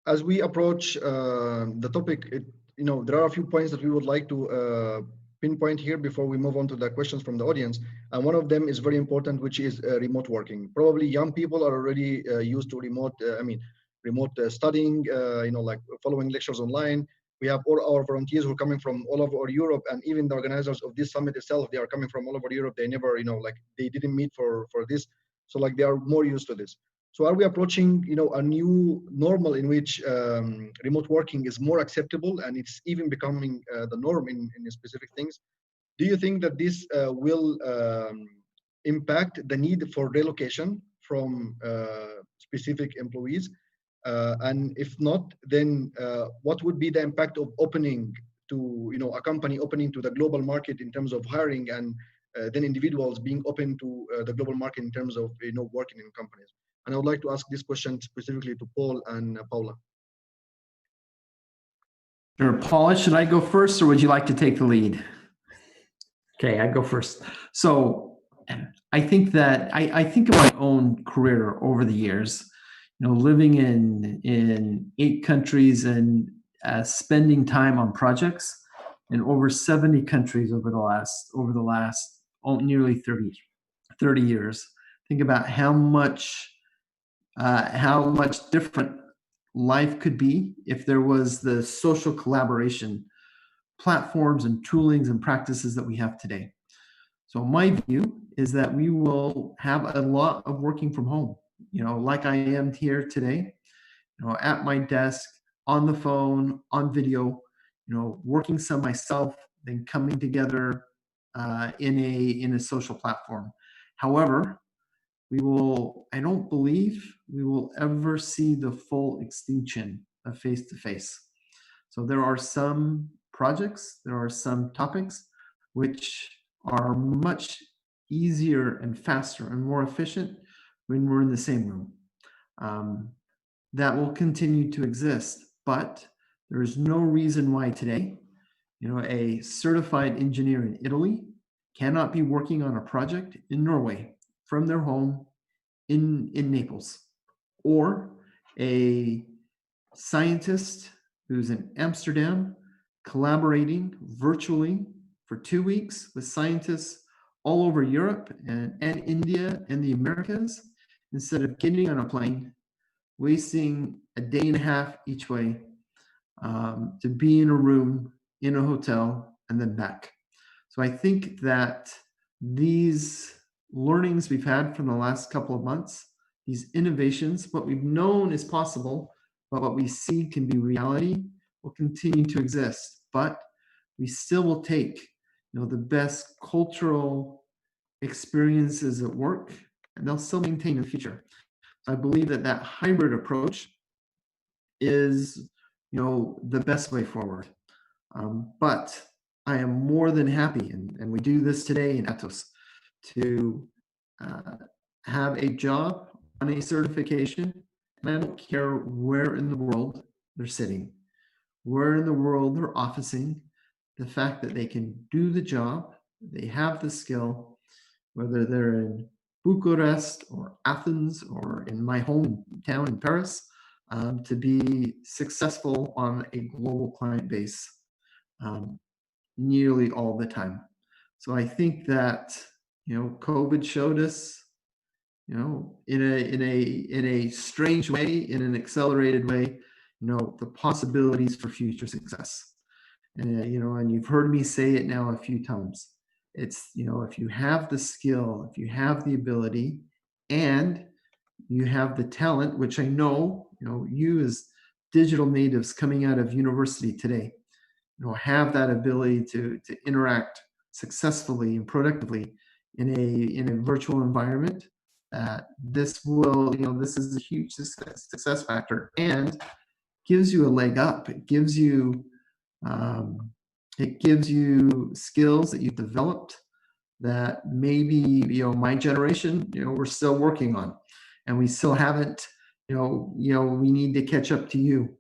As we approach the topic, there are a few points that we would like to pinpoint here before we move on to the questions from the audience. And one of them is very important, which is remote working. Probably young people are already used to remote studying, like following lectures online. We have all our volunteers who are coming from all over Europe, and even the organizers of this summit itself, they are coming from all over Europe. They never, they didn't meet for this. So they are more used to this. So are we approaching, a new normal in which remote working is more acceptable and it's even becoming the norm in specific things? Do you think that this will impact the need for relocation from specific employees? And if not, then what would be the impact of opening to, a company opening to the global market in terms of hiring, and then individuals being open to the global market in terms of, working in companies? And I would like to ask this question specifically to Paul and Paula. Sure. Paula, should I go first, or would you like to take the lead? Okay, I go first. So I think that I think of my own career over the years, living in 8 countries and spending time on projects in over 70 countries over the last nearly 30 years. Think about how much different life could be if there was the social collaboration platforms and toolings and practices that we have today. So my view is that we will have a lot of working from home, like I am here today, at my desk, on the phone, on video, working some myself, then coming together in a social platform. However, I don't believe we will ever see the full extinction of face-to-face. So there are some projects, there are some topics which are much easier and faster and more efficient when we're in the same room. That will continue to exist, but there is no reason why today, a certified engineer in Italy cannot be working on a project in Norway from their home in Naples, or a scientist who's in Amsterdam collaborating virtually for 2 weeks with scientists all over Europe and India and the Americas, instead of getting on a plane, wasting a day and a half each way to be in a room, in a hotel, and then back. So I think that these learnings we've had from the last couple of months, these innovations, what we've known is possible, but what we see can be reality, will continue to exist. But we still will take, the best cultural experiences at work, and they'll still maintain in the future. So I believe that hybrid approach is, the best way forward. But I am more than happy, and we do this today in Atos, to have a job on a certification, and I don't care where in the world they're sitting, where in the world they're officing. The fact that they can do the job, they have the skill, whether they're in Bucharest or Athens or in my hometown in Paris, to be successful on a global client base nearly all the time. So I think that COVID showed us, in a strange way, in an accelerated way, the possibilities for future success. And you've heard me say it now a few times. It's, if you have the skill, if you have the ability, and you have the talent, which I know, you as digital natives coming out of university today, have that ability to interact successfully and productively in a virtual environment. This will, this is a huge success factor, and gives you a leg up. It gives you skills that you've developed that maybe my generation we're still working on, and we still haven't we need to catch up to you.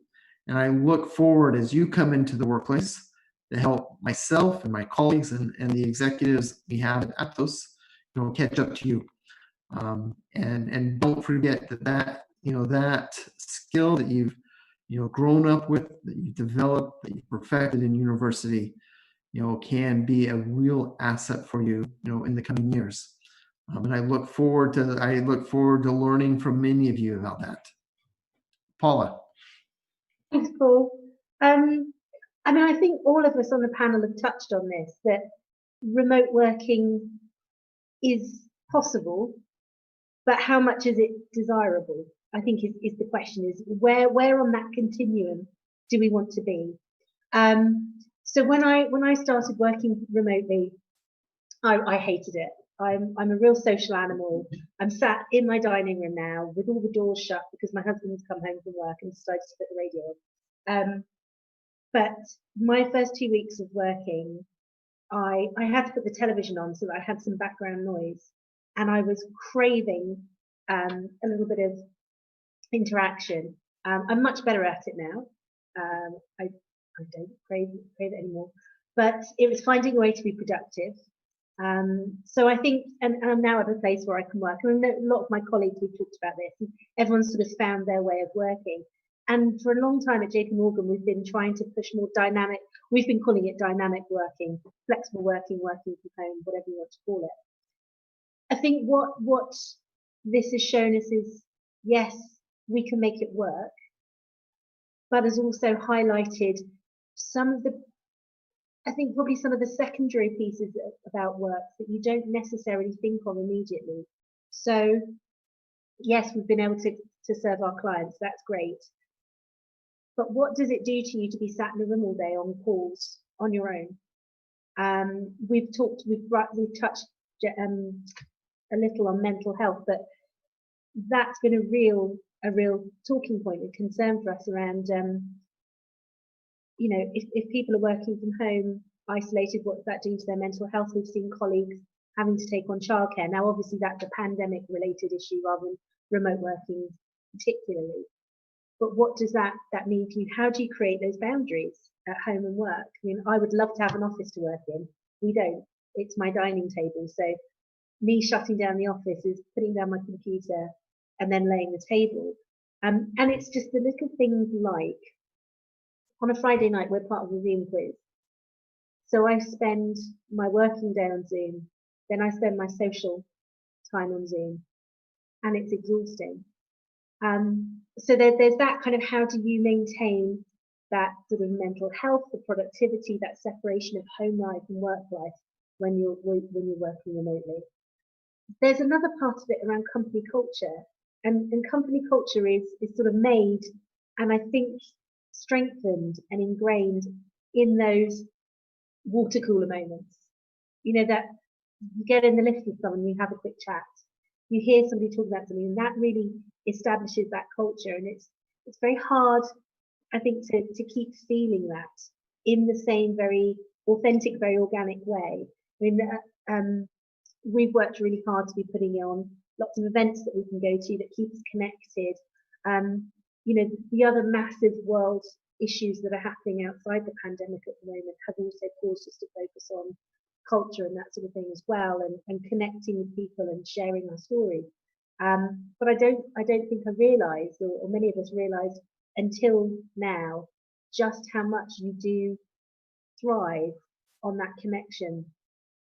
And I look forward, as you come into the workplace, to help myself and my colleagues and the executives we have at Atos catch up to you. And don't forget that that skill that you've grown up with, that you've developed, that you've perfected in university, can be a real asset for you, in the coming years. And I look forward to learning from many of you about that. Paula. Thanks, Paul. I think all of us on the panel have touched on this, that remote working is possible, but how much is it desirable? I think is the question, is where on that continuum do we want to be? So when I started working remotely, I hated it. I'm a real social animal. I'm sat in my dining room now with all the doors shut because my husband's come home from work and decided to put the radio on. But my first 2 weeks of working, I had to put the television on so that I had some background noise, and I was craving a little bit of interaction. I'm much better at it now. I don't crave it anymore, but it was finding a way to be productive. So I think, and I'm now at a place where I can work. And a lot of my colleagues, we've talked about this, and everyone's sort of found their way of working. And for a long time at JP Morgan, we've been trying to push more dynamic, we've been calling it dynamic working, flexible working, working from home, whatever you want to call it. I think what this has shown us is, yes, we can make it work, but has also highlighted some of the I think probably some of the secondary pieces about work that you don't necessarily think of immediately. So yes, we've been able to serve our clients. That's great. But what does it do to you to be sat in a room all day on calls on your own? We've touched a little on mental health, but that's been a real talking point, a concern for us around, you know, if people are working from home, isolated, what's that doing to their mental health? We've seen colleagues having to take on childcare. Now, obviously, that's a pandemic-related issue rather than remote working particularly. But what does that mean for you? How do you create those boundaries at home and work? I mean, I would love to have an office to work in. We don't. It's my dining table. So me shutting down the office is putting down my computer and then laying the table. And it's just the little things like, on a Friday night, we're part of the Zoom quiz. So I spend my working day on Zoom, then I spend my social time on Zoom, and it's exhausting. So there's that kind of, how do you maintain that sort of mental health, the productivity, that separation of home life and work life when you're working remotely. There's another part of it around company culture, and company culture is sort of made, and I think strengthened and ingrained in those water cooler moments. You know, that you get in the lift with someone, you have a quick chat, you hear somebody talk about something, and that really establishes that culture. And it's very hard, I think, to keep feeling that in the same very authentic, very organic way. I mean, we've worked really hard to be putting on lots of events that we can go to that keep us connected. You know, the other massive world issues that are happening outside the pandemic at the moment have also caused us to focus on culture and that sort of thing as well, and connecting with people and sharing our stories. But I don't think I realised, or many of us realised until now, just how much you do thrive on that connection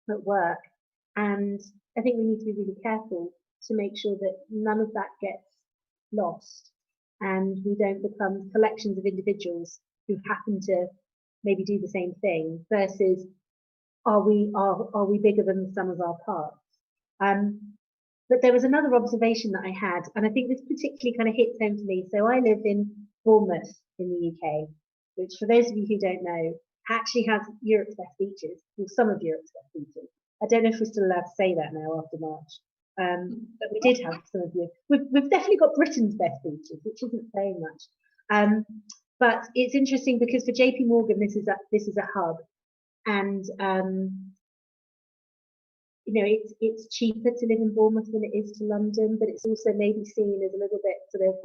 at work. And I think we need to be really careful to make sure that none of that gets lost, and we don't become collections of individuals who happen to maybe do the same thing, versus are we bigger than the sum of our parts? But there was another observation that I had, and I think this particularly kind of hits home to me. So I live in Bournemouth in the UK, which, for those of you who don't know, actually has Europe's best beaches, or some of Europe's best beaches. I don't know if we're still allowed to say that now after March, but we did have some of you. We've definitely got Britain's best beaches, which isn't saying much. But it's interesting because for JP Morgan, this is a hub, and you know, it's cheaper to live in Bournemouth than it is to London, but it's also maybe seen as a little bit sort of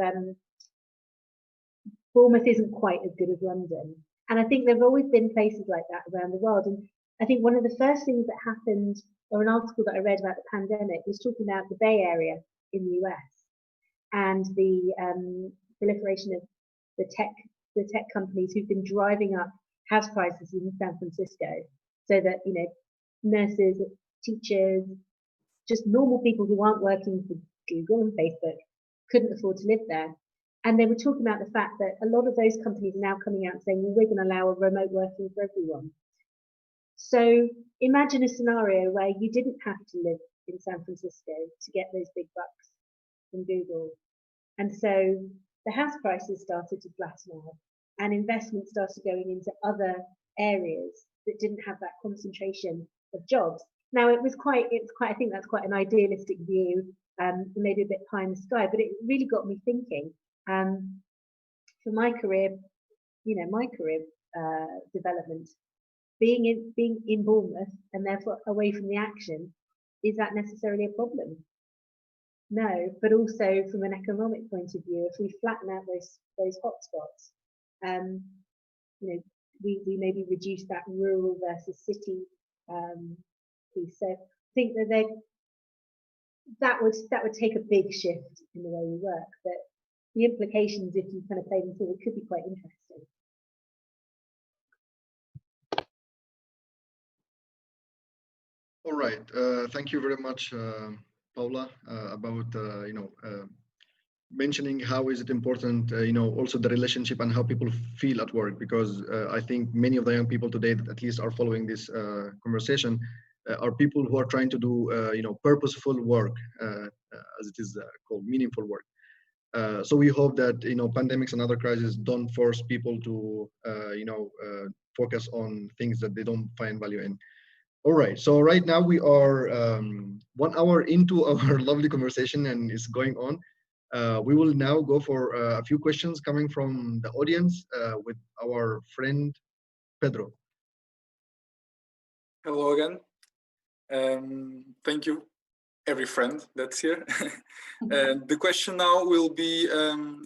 Bournemouth isn't quite as good as London. And I think there have always been places like that around the world. And I think one of the first things that happened, or an article that I read about the pandemic, was talking about the Bay Area in the US and the proliferation of the tech companies who've been driving up house prices in San Francisco, so that, you know, nurses, teachers, just normal people who aren't working for Google and Facebook couldn't afford to live there. And they were talking about the fact that a lot of those companies are now coming out and saying, well, we're going to allow a remote working for everyone. So imagine a scenario where you didn't have to live in San Francisco to get those big bucks from Google. And so the house prices started to flatten out, and investment started going into other areas that didn't have that concentration of jobs. Now, it's quite, I think that's quite an idealistic view, maybe a bit pie in the sky, but it really got me thinking. For my career, you know, my career development, being in Bournemouth and therefore away from the action, is that necessarily a problem? No, but also from an economic point of view, if we flatten out those hotspots, you know, we maybe reduce that rural versus city piece. So I think that would take a big shift in the way we work, but the implications, if you kind of play them forward, could be quite interesting. All right, thank you very much, Paula, about mentioning how is it important, you know, also the relationship and how people feel at work, because I think many of the young people today that at least are following this conversation are people who are trying to do, you know, purposeful work, as it is called, meaningful work. So we hope that, you know, pandemics and other crises don't force people to, you know, focus on things that they don't find value in. All right, so right now we are 1 hour into our lovely conversation and it's going on. We will now go for a few questions coming from the audience with our friend Pedro. Hello again. Thank you, every friend that's here. And the question now will be,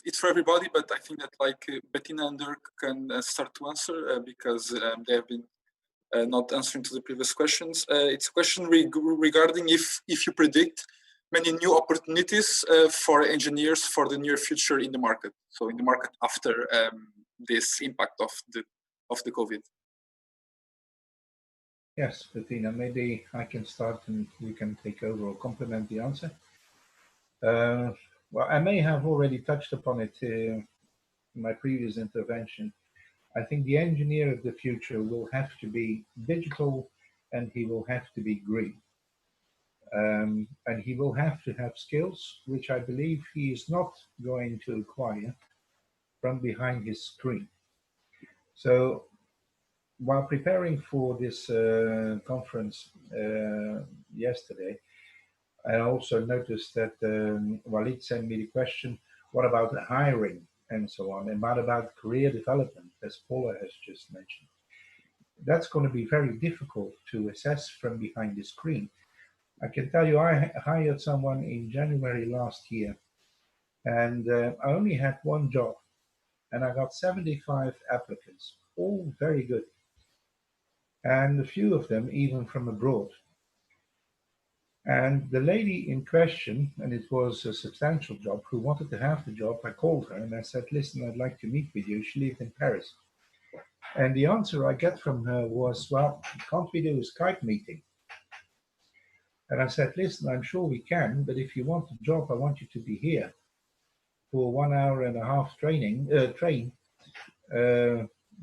it's for everybody, but I think that like Bettina and Dirk can start to answer because they have been not answering to the previous questions. It's a question regarding if you predict many new opportunities for engineers for the near future in the market. So in the market after this impact of the COVID. Yes, Bettina, maybe I can start and you can take over or complement the answer. Well, I may have already touched upon it in my previous intervention. I think the engineer of the future will have to be digital and he will have to be green. And he will have to have skills, which I believe he is not going to acquire from behind his screen. So while preparing for this conference yesterday, I also noticed that Walid sent me the question, what about the hiring and so on, and what about career development, as Paula has just mentioned. That's going to be very difficult to assess from behind the screen. I can tell you, I hired someone in January last year, and I only had one job, and I got 75 applicants, all very good, and a few of them even from abroad. And the lady in question, and it was a substantial job, who wanted to have the job, I called her and I said, listen, I'd like to meet with you. She lived in Paris. And the answer I get from her was, well, can't we do a Skype meeting? And I said, listen, I'm sure we can, but if you want the job, I want you to be here for 1 hour and a half train.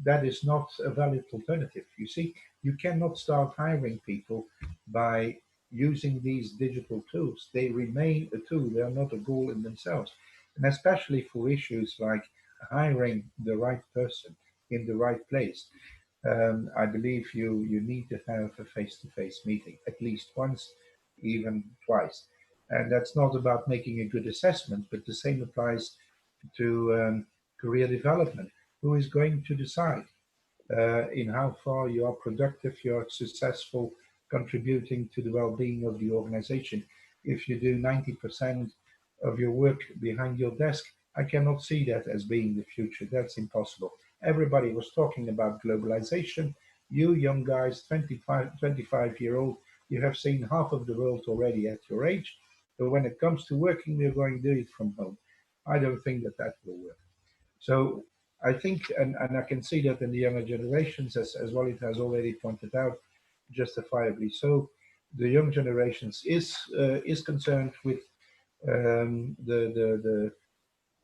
That is not a valid alternative. You see, you cannot start hiring people by using these digital tools. They remain a tool, they are not a goal in themselves. And especially for issues like hiring the right person in the right place, I believe you need to have a face-to-face meeting, at least once, even twice. And that's not about making a good assessment, but the same applies to career development. Who is going to decide in how far you are productive, you are successful, contributing to the well-being of the organization? If you do 90% of your work behind your desk, I cannot see that as being the future. That's impossible. Everybody was talking about globalization. You young guys, 25-year-old, you have seen half of the world already at your age. But when it comes to working, we're going to do it from home. I don't think that that will work. So I think, and I can see that in the younger generations, as Walid has already pointed out, justifiably so, the young generations is concerned with the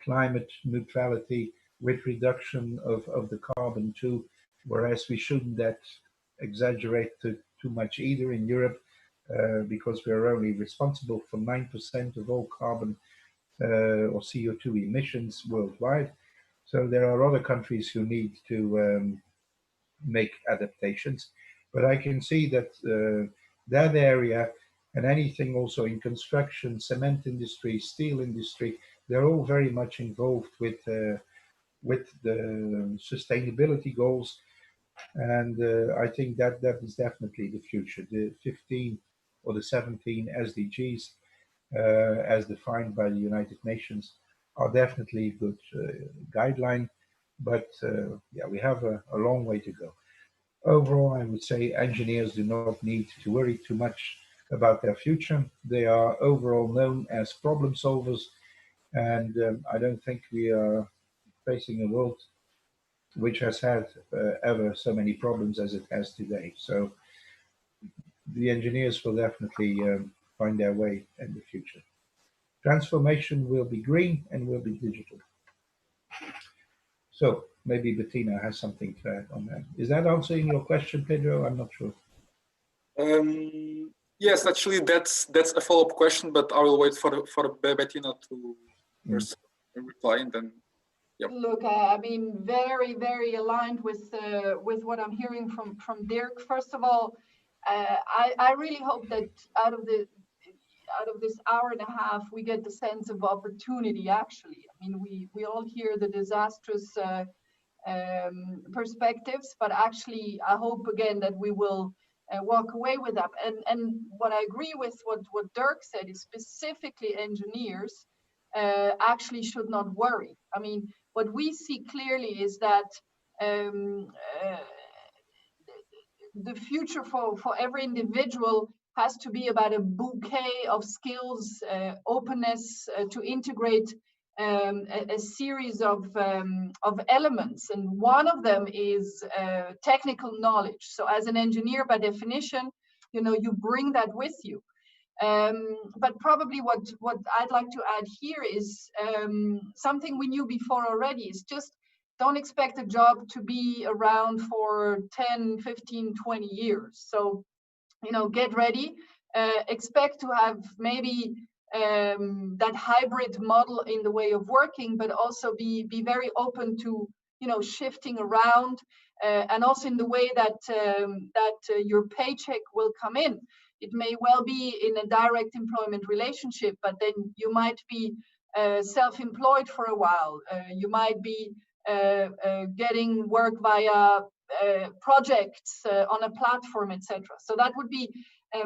climate neutrality, with reduction of the carbon too, whereas we shouldn't that exaggerate too much either in Europe, because we're only responsible for 9% of all carbon or CO2 emissions worldwide. So there are other countries who need to make adaptations, but I can see that that area and anything also in construction, cement industry, steel industry, they're all very much involved with the sustainability goals. And I think that is definitely the future. The 15 or the 17 SDGs, as defined by the United Nations, are definitely a good guideline. But yeah, we have a long way to go. Overall, I would say engineers do not need to worry too much about their future. They are overall known as problem solvers. And I don't think we are facing a world which has had ever so many problems as it has today. So the engineers will definitely find their way in the future. Transformation will be green and will be digital. So maybe Bettina has something to add on that. Is that answering your question, Pedro? I'm not sure. Yes, actually, that's a follow-up question, but I will wait for Bettina to first reply, and then. Yep. Look, I mean, very, very aligned with what I'm hearing from Dirk. First of all, I really hope that out of this hour and a half, we get the sense of opportunity. Actually, I mean, we all hear the disastrous perspectives, but actually, I hope again that we will walk away with that. And what I agree with what Dirk said is specifically engineers actually should not worry. I mean, what we see clearly is that the future for every individual has to be about a bouquet of skills, openness to integrate a series of elements, and one of them is technical knowledge. So as an engineer, by definition, you bring that with you. But probably what I'd like to add here is something we knew before already, is just don't expect a job to be around for 10, 15, 20 years. So, get ready, expect to have maybe that hybrid model in the way of working, but also be very open to, shifting around and also in the way that your paycheck will come in. It may well be in a direct employment relationship, but then you might be self-employed for a while. You might be getting work via projects on a platform, etc. So that would be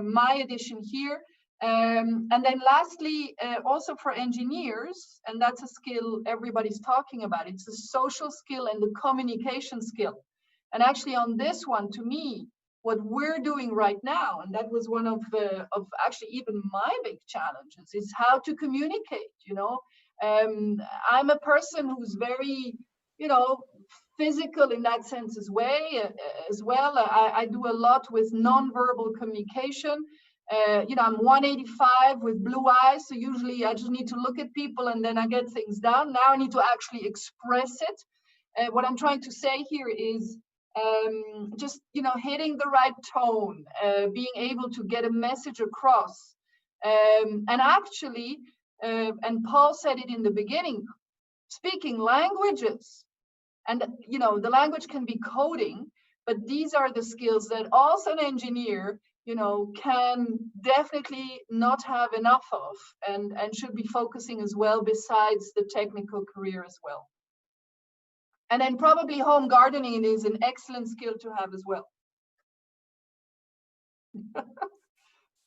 my addition here. And then lastly, also for engineers, and that's a skill everybody's talking about, it's the social skill and the communication skill. And actually on this one, to me, what we're doing right now, and that was one of actually even my big challenges, is how to communicate. I'm a person who's very, physical in that sense as well. I do a lot with nonverbal communication. I'm 185 with blue eyes, so usually I just need to look at people and then I get things done. Now I need to actually express it. What I'm trying to say here is just hitting the right tone, being able to get a message across, and actually, and Paul said it in the beginning, speaking languages. And the language can be coding, but these are the skills that also an engineer can definitely not have enough of, and should be focusing as well, besides the technical career as well. And then probably home gardening is an excellent skill to have as well.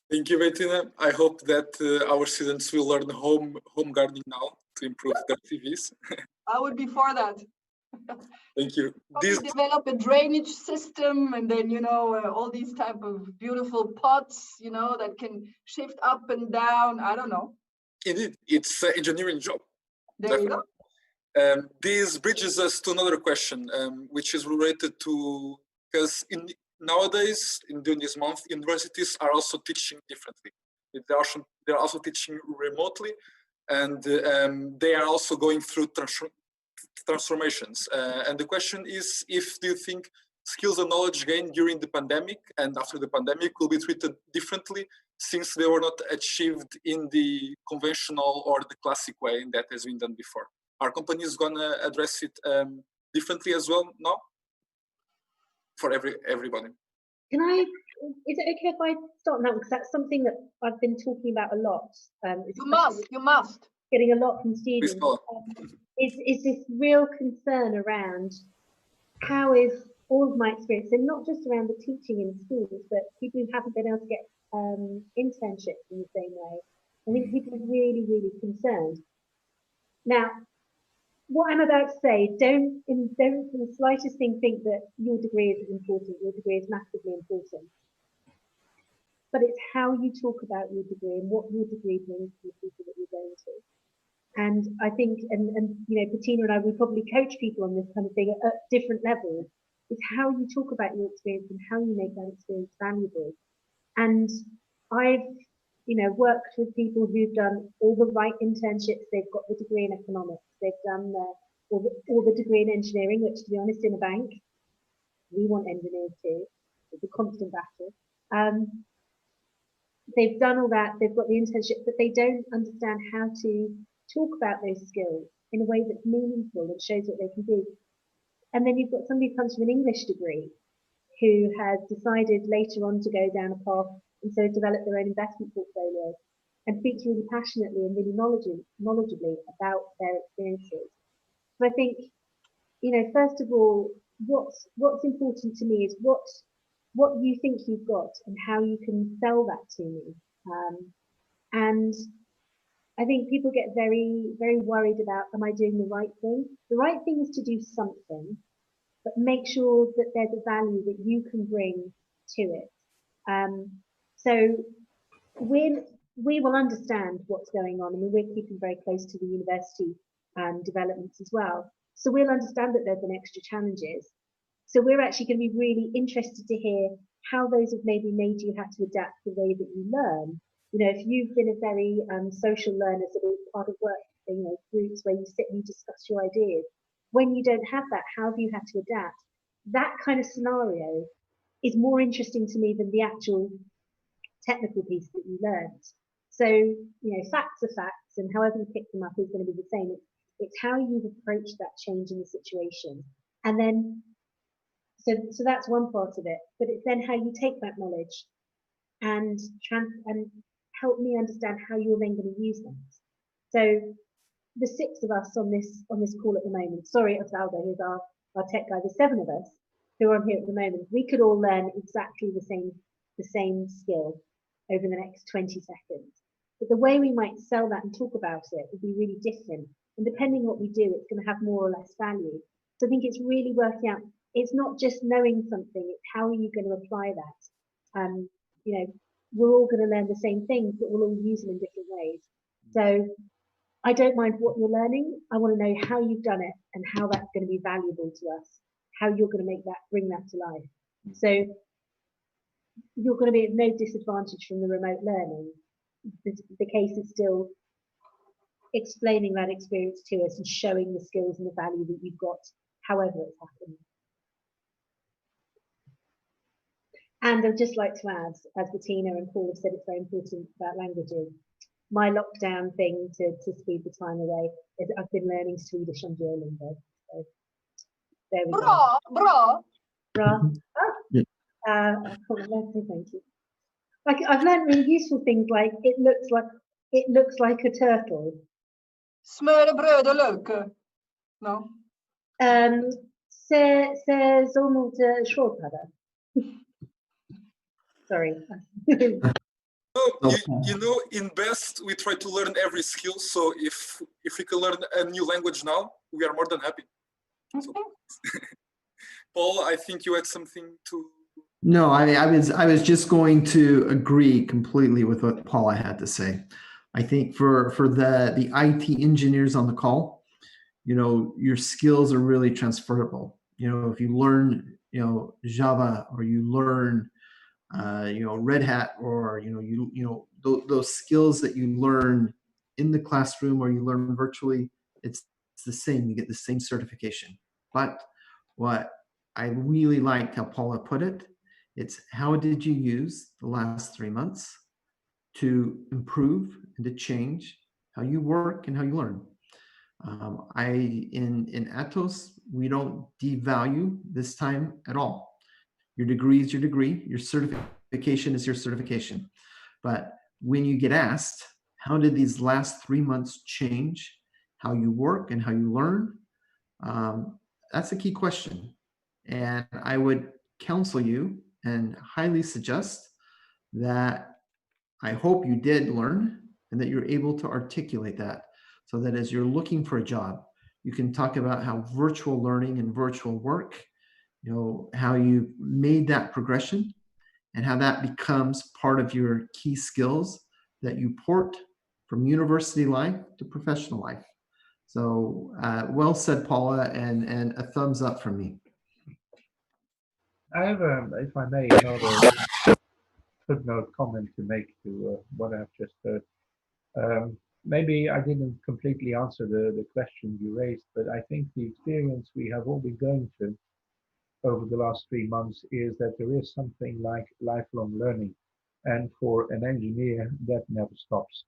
Thank you, Bettina. I hope that our students will learn home gardening now to improve their CVs. I would be for that. Thank you. Develop a drainage system, and then all these type of beautiful pots, that can shift up and down. I don't know. Indeed, it's an engineering job. There Definitely. You go. This bridges us to another question, which is related to, because nowadays, during this month, universities are also teaching differently. They're also teaching remotely, and they are also going through transformations. And the question is, do you think skills and knowledge gained during the pandemic and after the pandemic will be treated differently, since they were not achieved in the conventional or the classic way that has been done before? Are companies going to address it differently as well now for everybody? Is it okay if I start now? Because that's something that I've been talking about a lot. You must. Getting a lot from students. Is this real concern around how is all of my experience, and not just around the teaching in schools, but people who haven't been able to get internships in the same way. I think people are really, really concerned. Now, what I'm about to say, don't for the slightest thing think that your degree isn't important. Your degree is massively important. But it's how you talk about your degree and what your degree brings to the people that you're going to. And I think, and Bettina and I, we probably coach people on this kind of thing at different levels. It's how you talk about your experience and how you make that experience valuable. And I've worked with people who've done all the right internships. They've got the degree in economics. They've done all the degree in engineering, which, to be honest, in a bank, we want engineers too. It's a constant battle. They've done all that. They've got the internship, but they don't understand how to talk about those skills in a way that's meaningful and shows what they can do. And then you've got somebody who comes from an English degree who has decided later on to go down a path and so develop their own investment portfolio and speaks really passionately and really knowledgeably about their experiences. So I think, first of all, what's important to me is what you think you've got and how you can sell that to me. And I think people get very, very worried about, am I doing the right thing? The right thing is to do something, but make sure that there's a value that you can bring to it. So we will understand what's going on. I mean, we're keeping very close to the university developments as well. So we'll understand that there's been extra challenges. So we're actually going to be really interested to hear how those have maybe made you have to adapt the way that you learn. If you've been a very social learner, sort of part of work, groups where you sit and you discuss your ideas, when you don't have that, how have you had to adapt? That kind of scenario is more interesting to me than the actual technical piece that you learned. So, facts are facts, and however you pick them up is going to be the same. It's how you've approached that change in the situation. And then, so that's one part of it, but it's then how you take that knowledge and help me understand how you're then going to use that. So the 6 of us on this call at the moment, sorry, Osvaldo, who's our tech guy, the 7 of us who are on here at the moment, we could all learn exactly the same skill over the next 20 seconds. But the way we might sell that and talk about it would be really different. And depending on what we do, it's going to have more or less value. So I think it's really working out. It's not just knowing something, it's how are you going to apply that. We're all going to learn the same things, but we'll all use them in different ways. So I don't mind what you're learning. I want to know how you've done it and how that's going to be valuable to us, how you're going to bring that to life. So you're going to be at no disadvantage from the remote learning. The case is still explaining that experience to us and showing the skills and the value that you've got, however it's happened. And I'd just like to add, as Bettina and Paul have said, it's very important about languages. My lockdown thing to speed the time away is I've been learning Swedish on Duolingo. So there we go. Bra. Oh, I can't remember. Thank you. I've learned really useful things like it looks like a turtle. Smör, bröd och lök. No. Ser så mot sköldpadda. Sorry. In BEST, we try to learn every skill. So if we can learn a new language now, we are more than happy. So, Paul, I think you had something to. No, I was just going to agree completely with what Paula had to say. I think for the IT engineers on the call, your skills are really transferable. If you learn, Java, or you learn, Red Hat, or those skills that you learn in the classroom or you learn virtually, it's the same. You get the same certification. But what I really liked how Paula put it, it's how did you use the last 3 months to improve and to change how you work and how you learn. In Atos, we don't devalue this time at all. Your degree is your degree. Your certification is your certification. But when you get asked, how did these last 3 months change how you work and how you learn? That's a key question. And I would counsel you and highly suggest that I hope you did learn and that you're able to articulate that so that as you're looking for a job, you can talk about how virtual learning and virtual work, how you made that progression and how that becomes part of your key skills that you port from university life to professional life. So well said, Paula, and a thumbs up from me. I have, if I may, another footnote comment to make to what I've just heard. Maybe I didn't completely answer the question you raised, but I think the experience we have all been going through over the last 3 months is that there is something like lifelong learning. And for an engineer, that never stops.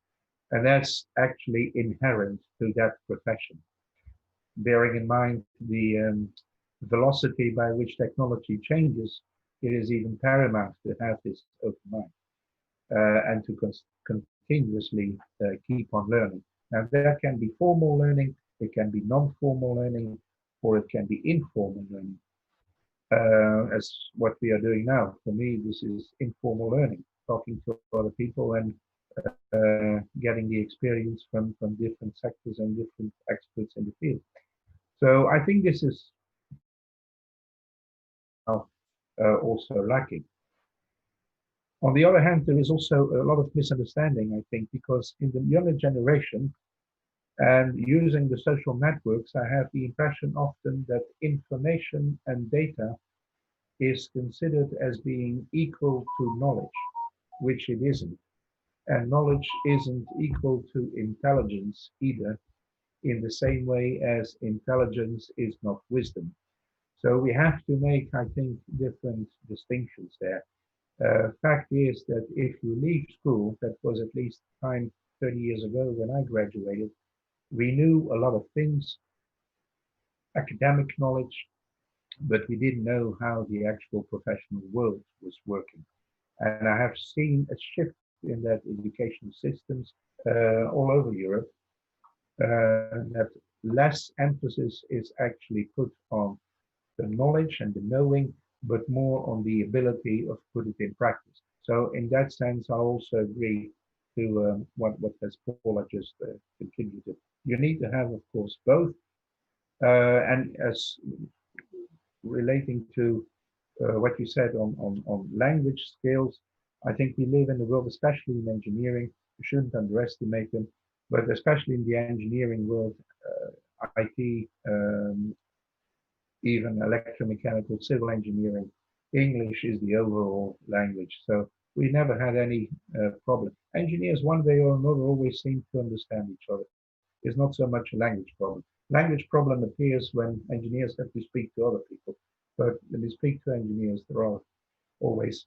And that's actually inherent to that profession. Bearing in mind the velocity by which technology changes, it is even paramount to have this open mind and to continuously keep on learning. Now, that can be formal learning, it can be non-formal learning, or it can be informal learning. As what we are doing now. For me, this is informal learning, talking to other people and getting the experience from different sectors and different experts in the field. So I think this is also lacking. On the other hand, there is also a lot of misunderstanding, I think, because in the younger generation and using the social networks, I have the impression often that information and data is considered as being equal to knowledge, which it isn't. And knowledge isn't equal to intelligence either, in the same way as intelligence is not wisdom. So we have to make, I think, different distinctions there. Fact is that if you leave school, that was at least time 30 years ago when I graduated, we knew a lot of things, academic knowledge, but we didn't know how the actual professional world was working. And I have seen a shift in that educational systems all over Europe, that less emphasis is actually put on the knowledge and the knowing, but more on the ability of put it in practice. So in that sense, I also agree to what has Paula just contributed. You need to have, of course, both. And as relating to what you said on language skills, I think we live in a world, especially in engineering, we shouldn't underestimate them, but especially in the engineering world, IT, even electromechanical, civil engineering, English is the overall language. So we never had any problem. Engineers, one way or another, always seem to understand each other. It's not so much a language problem. Language problem appears when engineers have to speak to other people. But when they speak to engineers, there are always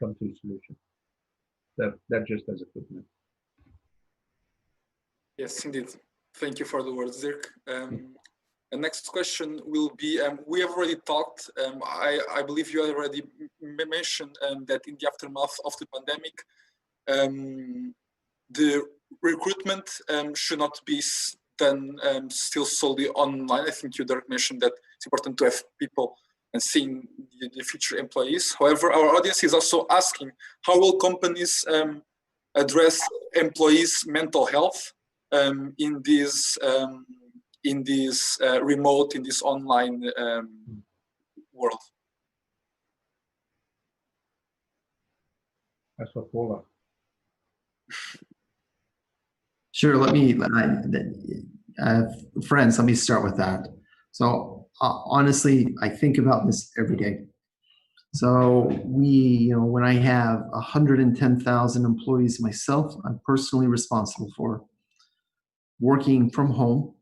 come to a solution. That just as a footnote. Yes, indeed. Thank you for the words, Dirk. The next question will be, we have already talked, I believe you already mentioned that in the aftermath of the pandemic, the recruitment should not be done still solely online. I think you, Dirk, mentioned that it's important to have people and seeing the future employees. However, our audience is also asking, how will companies address employees' mental health in this remote, in this online world? That's for Paula. Sure, friends, let me start with that. So honestly, I think about this every day. So when I have 110,000 employees myself, I'm personally responsible for working from home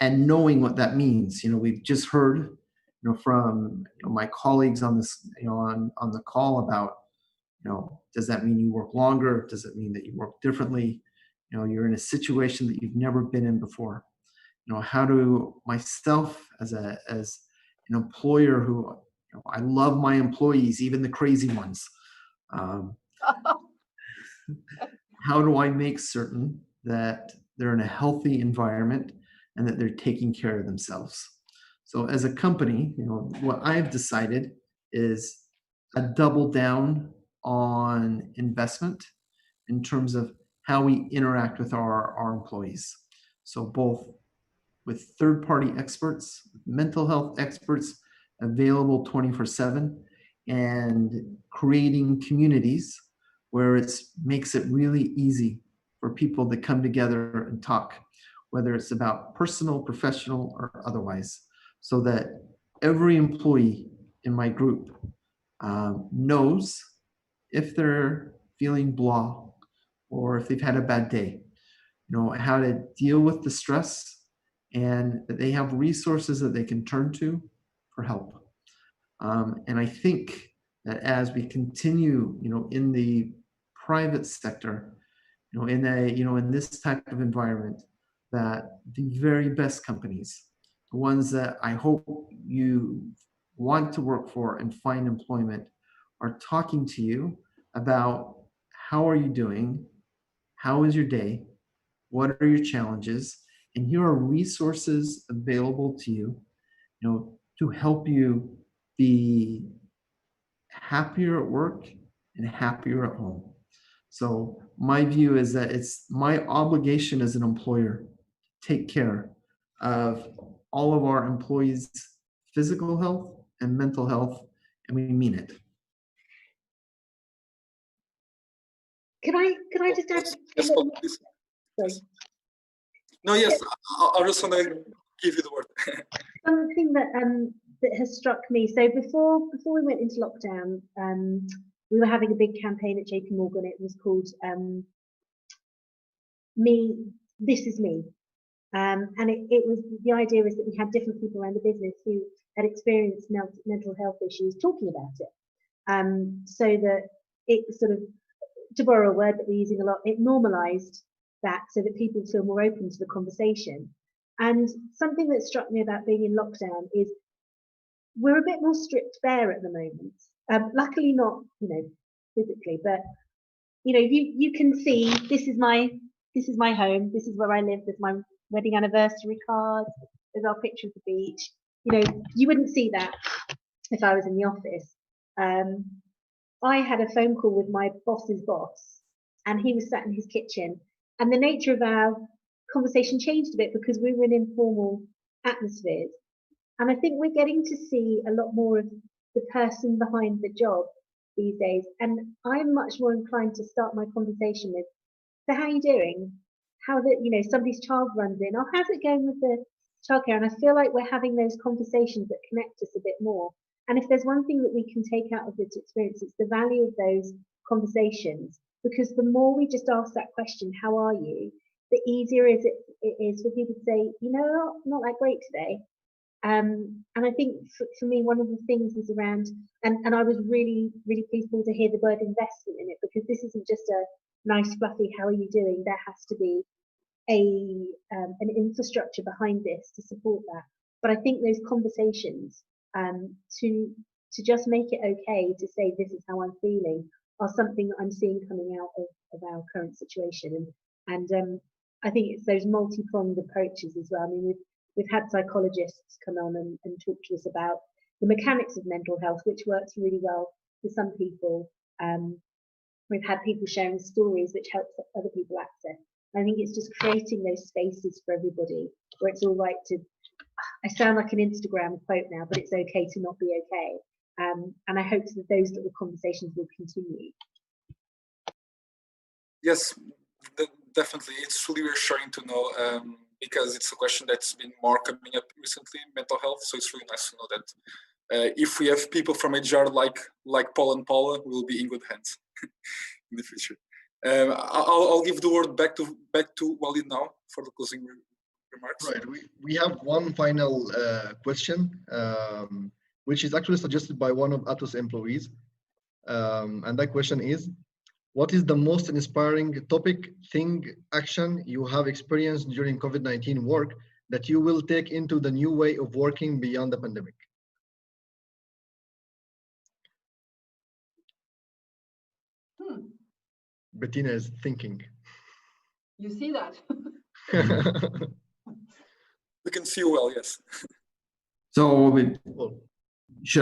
and knowing what that means. We've just heard, from my colleagues on this, on the call about, does that mean you work longer? Does it mean that you work differently? You're in a situation that you've never been in before. How do myself as an employer who, I love my employees, even the crazy ones. How do I make certain that they're in a healthy environment and that they're taking care of themselves? So as a company, what I've decided is a double down on investment in terms of how we interact with our employees. So both with third-party experts, mental health experts available 24/7, and creating communities where it makes it really easy for people to come together and talk, whether it's about personal, professional, or otherwise, so that every employee in my group knows if they're feeling blah, or if they've had a bad day, how to deal with the stress, and that they have resources that they can turn to for help. And I think that as we continue, in the private sector, in this type of environment, that the very best companies, the ones that I hope you want to work for and find employment, are talking to you about how are you doing, how is your day, what are your challenges, and here are resources available to you, to help you be happier at work and happier at home. So my view is that it's my obligation as an employer to take care of all of our employees' physical health and mental health, and we mean it. Can I just add a Yes, little? please. Sorry. No, yes, I just want to give you the word. Something that has struck me. So before we went into lockdown, we were having a big campaign at JP Morgan. It was called "Me, This Is Me," and it was, the idea is that we had different people around the business who had experienced mental health issues talking about it, so that it sort of, to borrow a word that we're using a lot, it normalized that, so that people feel more open to the conversation. And something that struck me about being in lockdown is we're a bit more stripped bare at the moment. Luckily not, physically, but you can see this is my home, this is where I live, there's my wedding anniversary card, there's our picture of the beach. You wouldn't see that if I was in the office. I had a phone call with my boss's boss, and he was sat in his kitchen, and the nature of our conversation changed a bit because we were in informal atmospheres. And I think we're getting to see a lot more of the person behind the job these days. And I'm much more inclined to start my conversation with, so how are you doing? How somebody's child runs in, or how's it going with the childcare? And I feel like we're having those conversations that connect us a bit more. And if there's one thing that we can take out of this experience, it's the value of those conversations. Because the more we just ask that question, how are you? The easier it is for people to say, not that great today. And I think for me, one of the things is around, and I was really, really pleased to hear the word investment in it, because this isn't just a nice, fluffy, how are you doing? There has to be an infrastructure behind this to support that. But I think those conversations to just make it okay to say this is how I'm feeling are something that I'm seeing coming out of our current situation. And I think it's those multi-pronged approaches as well. I mean, we've had psychologists come on and talk to us about the mechanics of mental health, which works really well for some people. We've had people sharing stories which helps other people access. I think it's just creating those spaces for everybody where it's all right to, I sound like an Instagram quote now, but it's okay to not be okay. And I hope that those little conversations will continue. Yes, definitely. It's really reassuring to know, because it's a question that's been more coming up recently, mental health. So it's really nice to know that if we have people from HR like Paul and Paula, we'll be in good hands in the future. I'll give the word back to Walid now for the closing remarks. Right. We have one final question, which is actually suggested by one of Atos employees. And that question is, what is the most inspiring topic, thing, action you have experienced during COVID-19 work that you will take into the new way of working beyond the pandemic? Bettina is thinking. You see that? We can see you well, yes. So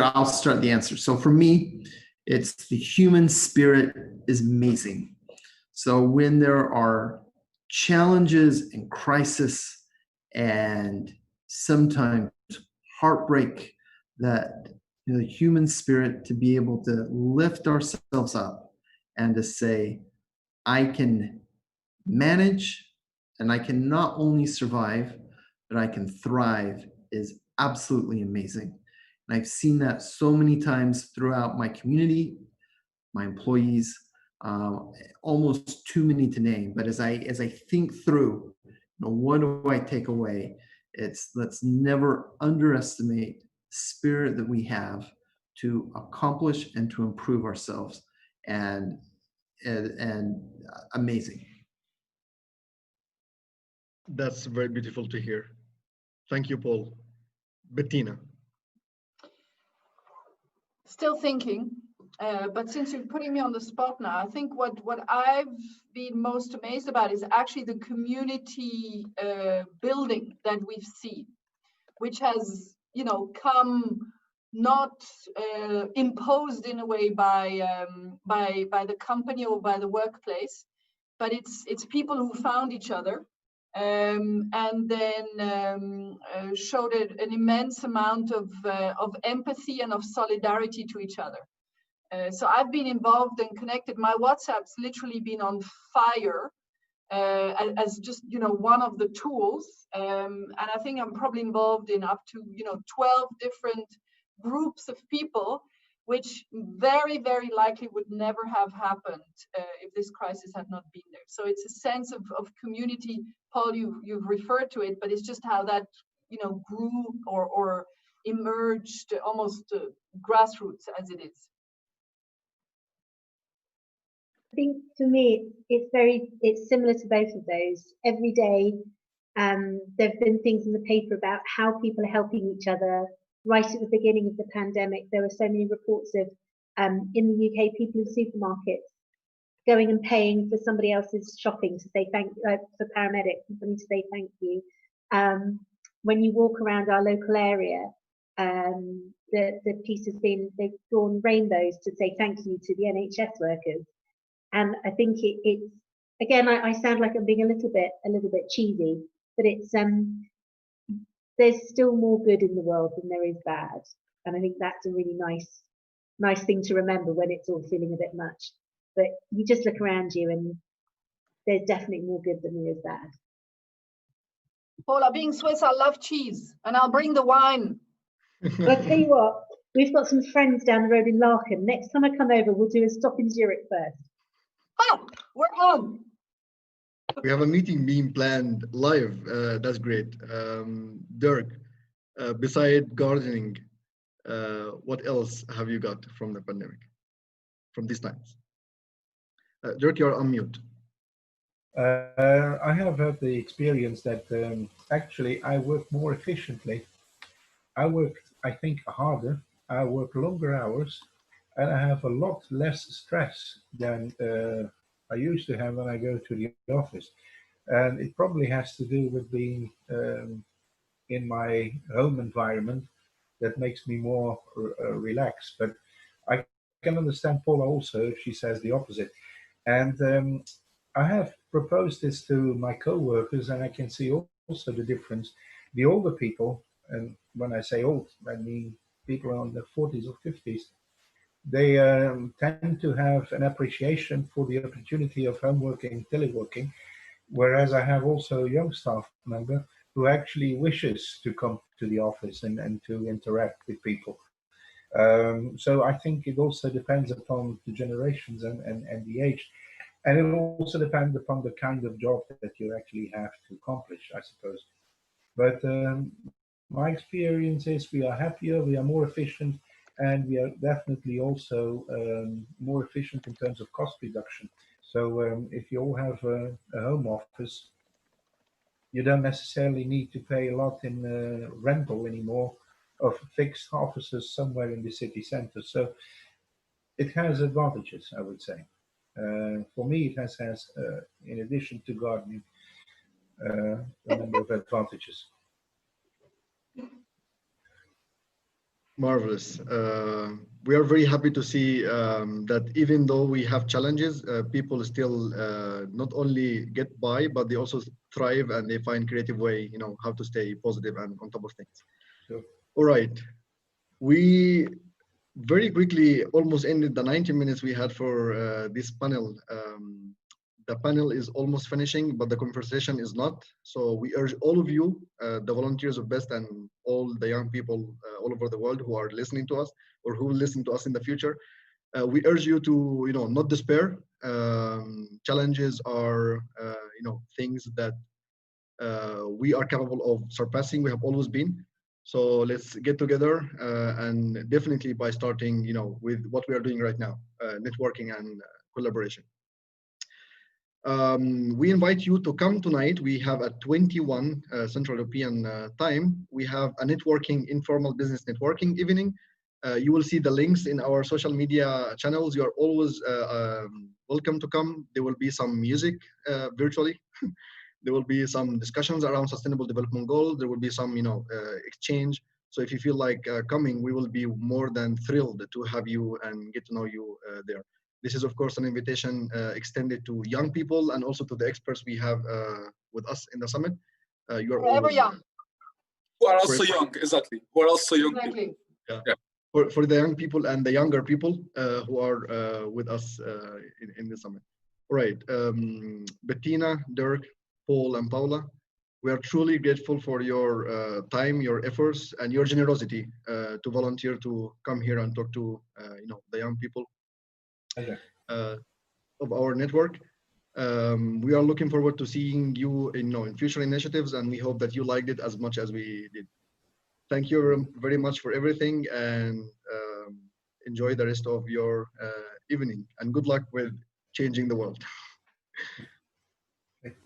I'll start the answer. So for me, it's the human spirit is amazing. So when there are challenges and crisis and sometimes heartbreak, that the human spirit to be able to lift ourselves up and to say, I can manage and I can not only survive, but I can thrive is absolutely amazing. And I've seen that so many times throughout my community, my employees, almost too many to name. But as I think through, what do I take away? It's let's never underestimate the spirit that we have to accomplish and to improve ourselves, and amazing. That's very beautiful to hear. Thank you, Paul. Bettina. Still thinking, but since you're putting me on the spot now, I think what I've been most amazed about is actually the community building that we've seen, which has, come not imposed in a way by the company or by the workplace, but it's people who found each other and then showed an immense amount of empathy and of solidarity to each other. So I've been involved and connected. My WhatsApp's literally been on fire as just one of the tools, and I think I'm probably involved in up to 12 different groups of people, which very, very likely would never have happened if this crisis had not been there. So it's a sense of community. Paul, you've referred to it, but it's just how that grew or emerged almost grassroots as it is. I think for me, it's similar to both of those. Every day, there have been things in the paper about how people are helping each other. Right at the beginning of the pandemic, there were so many reports of, in the UK, people in supermarkets going and paying for somebody else's shopping to say thank you, for paramedics, and something to say thank you. When you walk around our local area, the piece has been, they've drawn rainbows to say thank you to the NHS workers. And I think it's again, I sound like I'm being a little bit cheesy, but it's there's still more good in the world than there is bad, and I think that's a really nice thing to remember when it's all feeling a bit much. But you just look around you, and there's definitely more good than there is bad. Paula, being Swiss, I love cheese, and I'll bring the wine. But I'll tell you what, we've got some friends down the road in Laeken. Next time I come over, we'll do a stop in Zurich first. Oh, we're on. We have a meeting being planned live. That's great. Dirk, beside gardening, what else have you got from the pandemic, from these times? Dirk, you're on mute. I have had the experience that actually I work more efficiently. I work, I think, harder. I work longer hours, and I have a lot less stress than I used to have when I go to the office. And it probably has to do with being in my home environment that makes me more relaxed. But I can understand Paula also if she says the opposite. And I have proposed this to my co-workers, and I can see also the difference. The older people, and when I say old, I mean people around the 40s or 50s, they tend to have an appreciation for the opportunity of home working, teleworking, whereas I have also a young staff member who actually wishes to come to the office and to interact with people. So I think it also depends upon the generations and the age. And it will also depend upon the kind of job that you actually have to accomplish, I suppose. But my experience is we are happier, we are more efficient, and we are definitely also more efficient in terms of cost reduction. So if you all have a home office, you don't necessarily need to pay a lot in rental anymore of fixed offices somewhere in the city center. So it has advantages, I would say. For me, it has in addition to gardening, a number of advantages. Marvelous. We are very happy to see that even though we have challenges, people still not only get by, but they also thrive and they find creative way, how to stay positive and on top of things. Sure. All right. We very quickly almost ended the 90 minutes we had for this panel. The panel is almost finishing, but the conversation is not. So we urge all of you, the volunteers of BEST and all the young people all over the world who are listening to us or who will listen to us in the future, We urge you to, not despair. Challenges are, things that we are capable of surpassing. We have always been. So let's get together, and definitely by starting, with what we are doing right now, networking and collaboration. We invite you to come tonight. We have at 21 Central European time, we have a networking, informal business networking evening. You will see the links in our social media channels. You are always welcome to come. There will be some music virtually. There will be some discussions around sustainable development goals. There will be some, exchange. So if you feel like coming, we will be more than thrilled to have you and get to know you there. This is, of course, an invitation extended to young people and also to the experts we have with us in the summit. You are Forever always young. Who are also young, exactly. Who are also young Exactly. people. Yeah. For the young people and the younger people who are with us in the summit. All right, Bettina, Dirk, Paul, and Paula, we are truly grateful for your time, your efforts, and your generosity to volunteer to come here and talk to the young people of our network. We are looking forward to seeing you in future initiatives, and we hope that you liked it as much as we did. Thank you very much for everything, and enjoy the rest of your evening, and good luck with changing the world.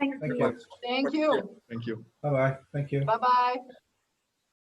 Thank you. Thank you. Thank you. Bye-bye. Thank you. Bye-bye.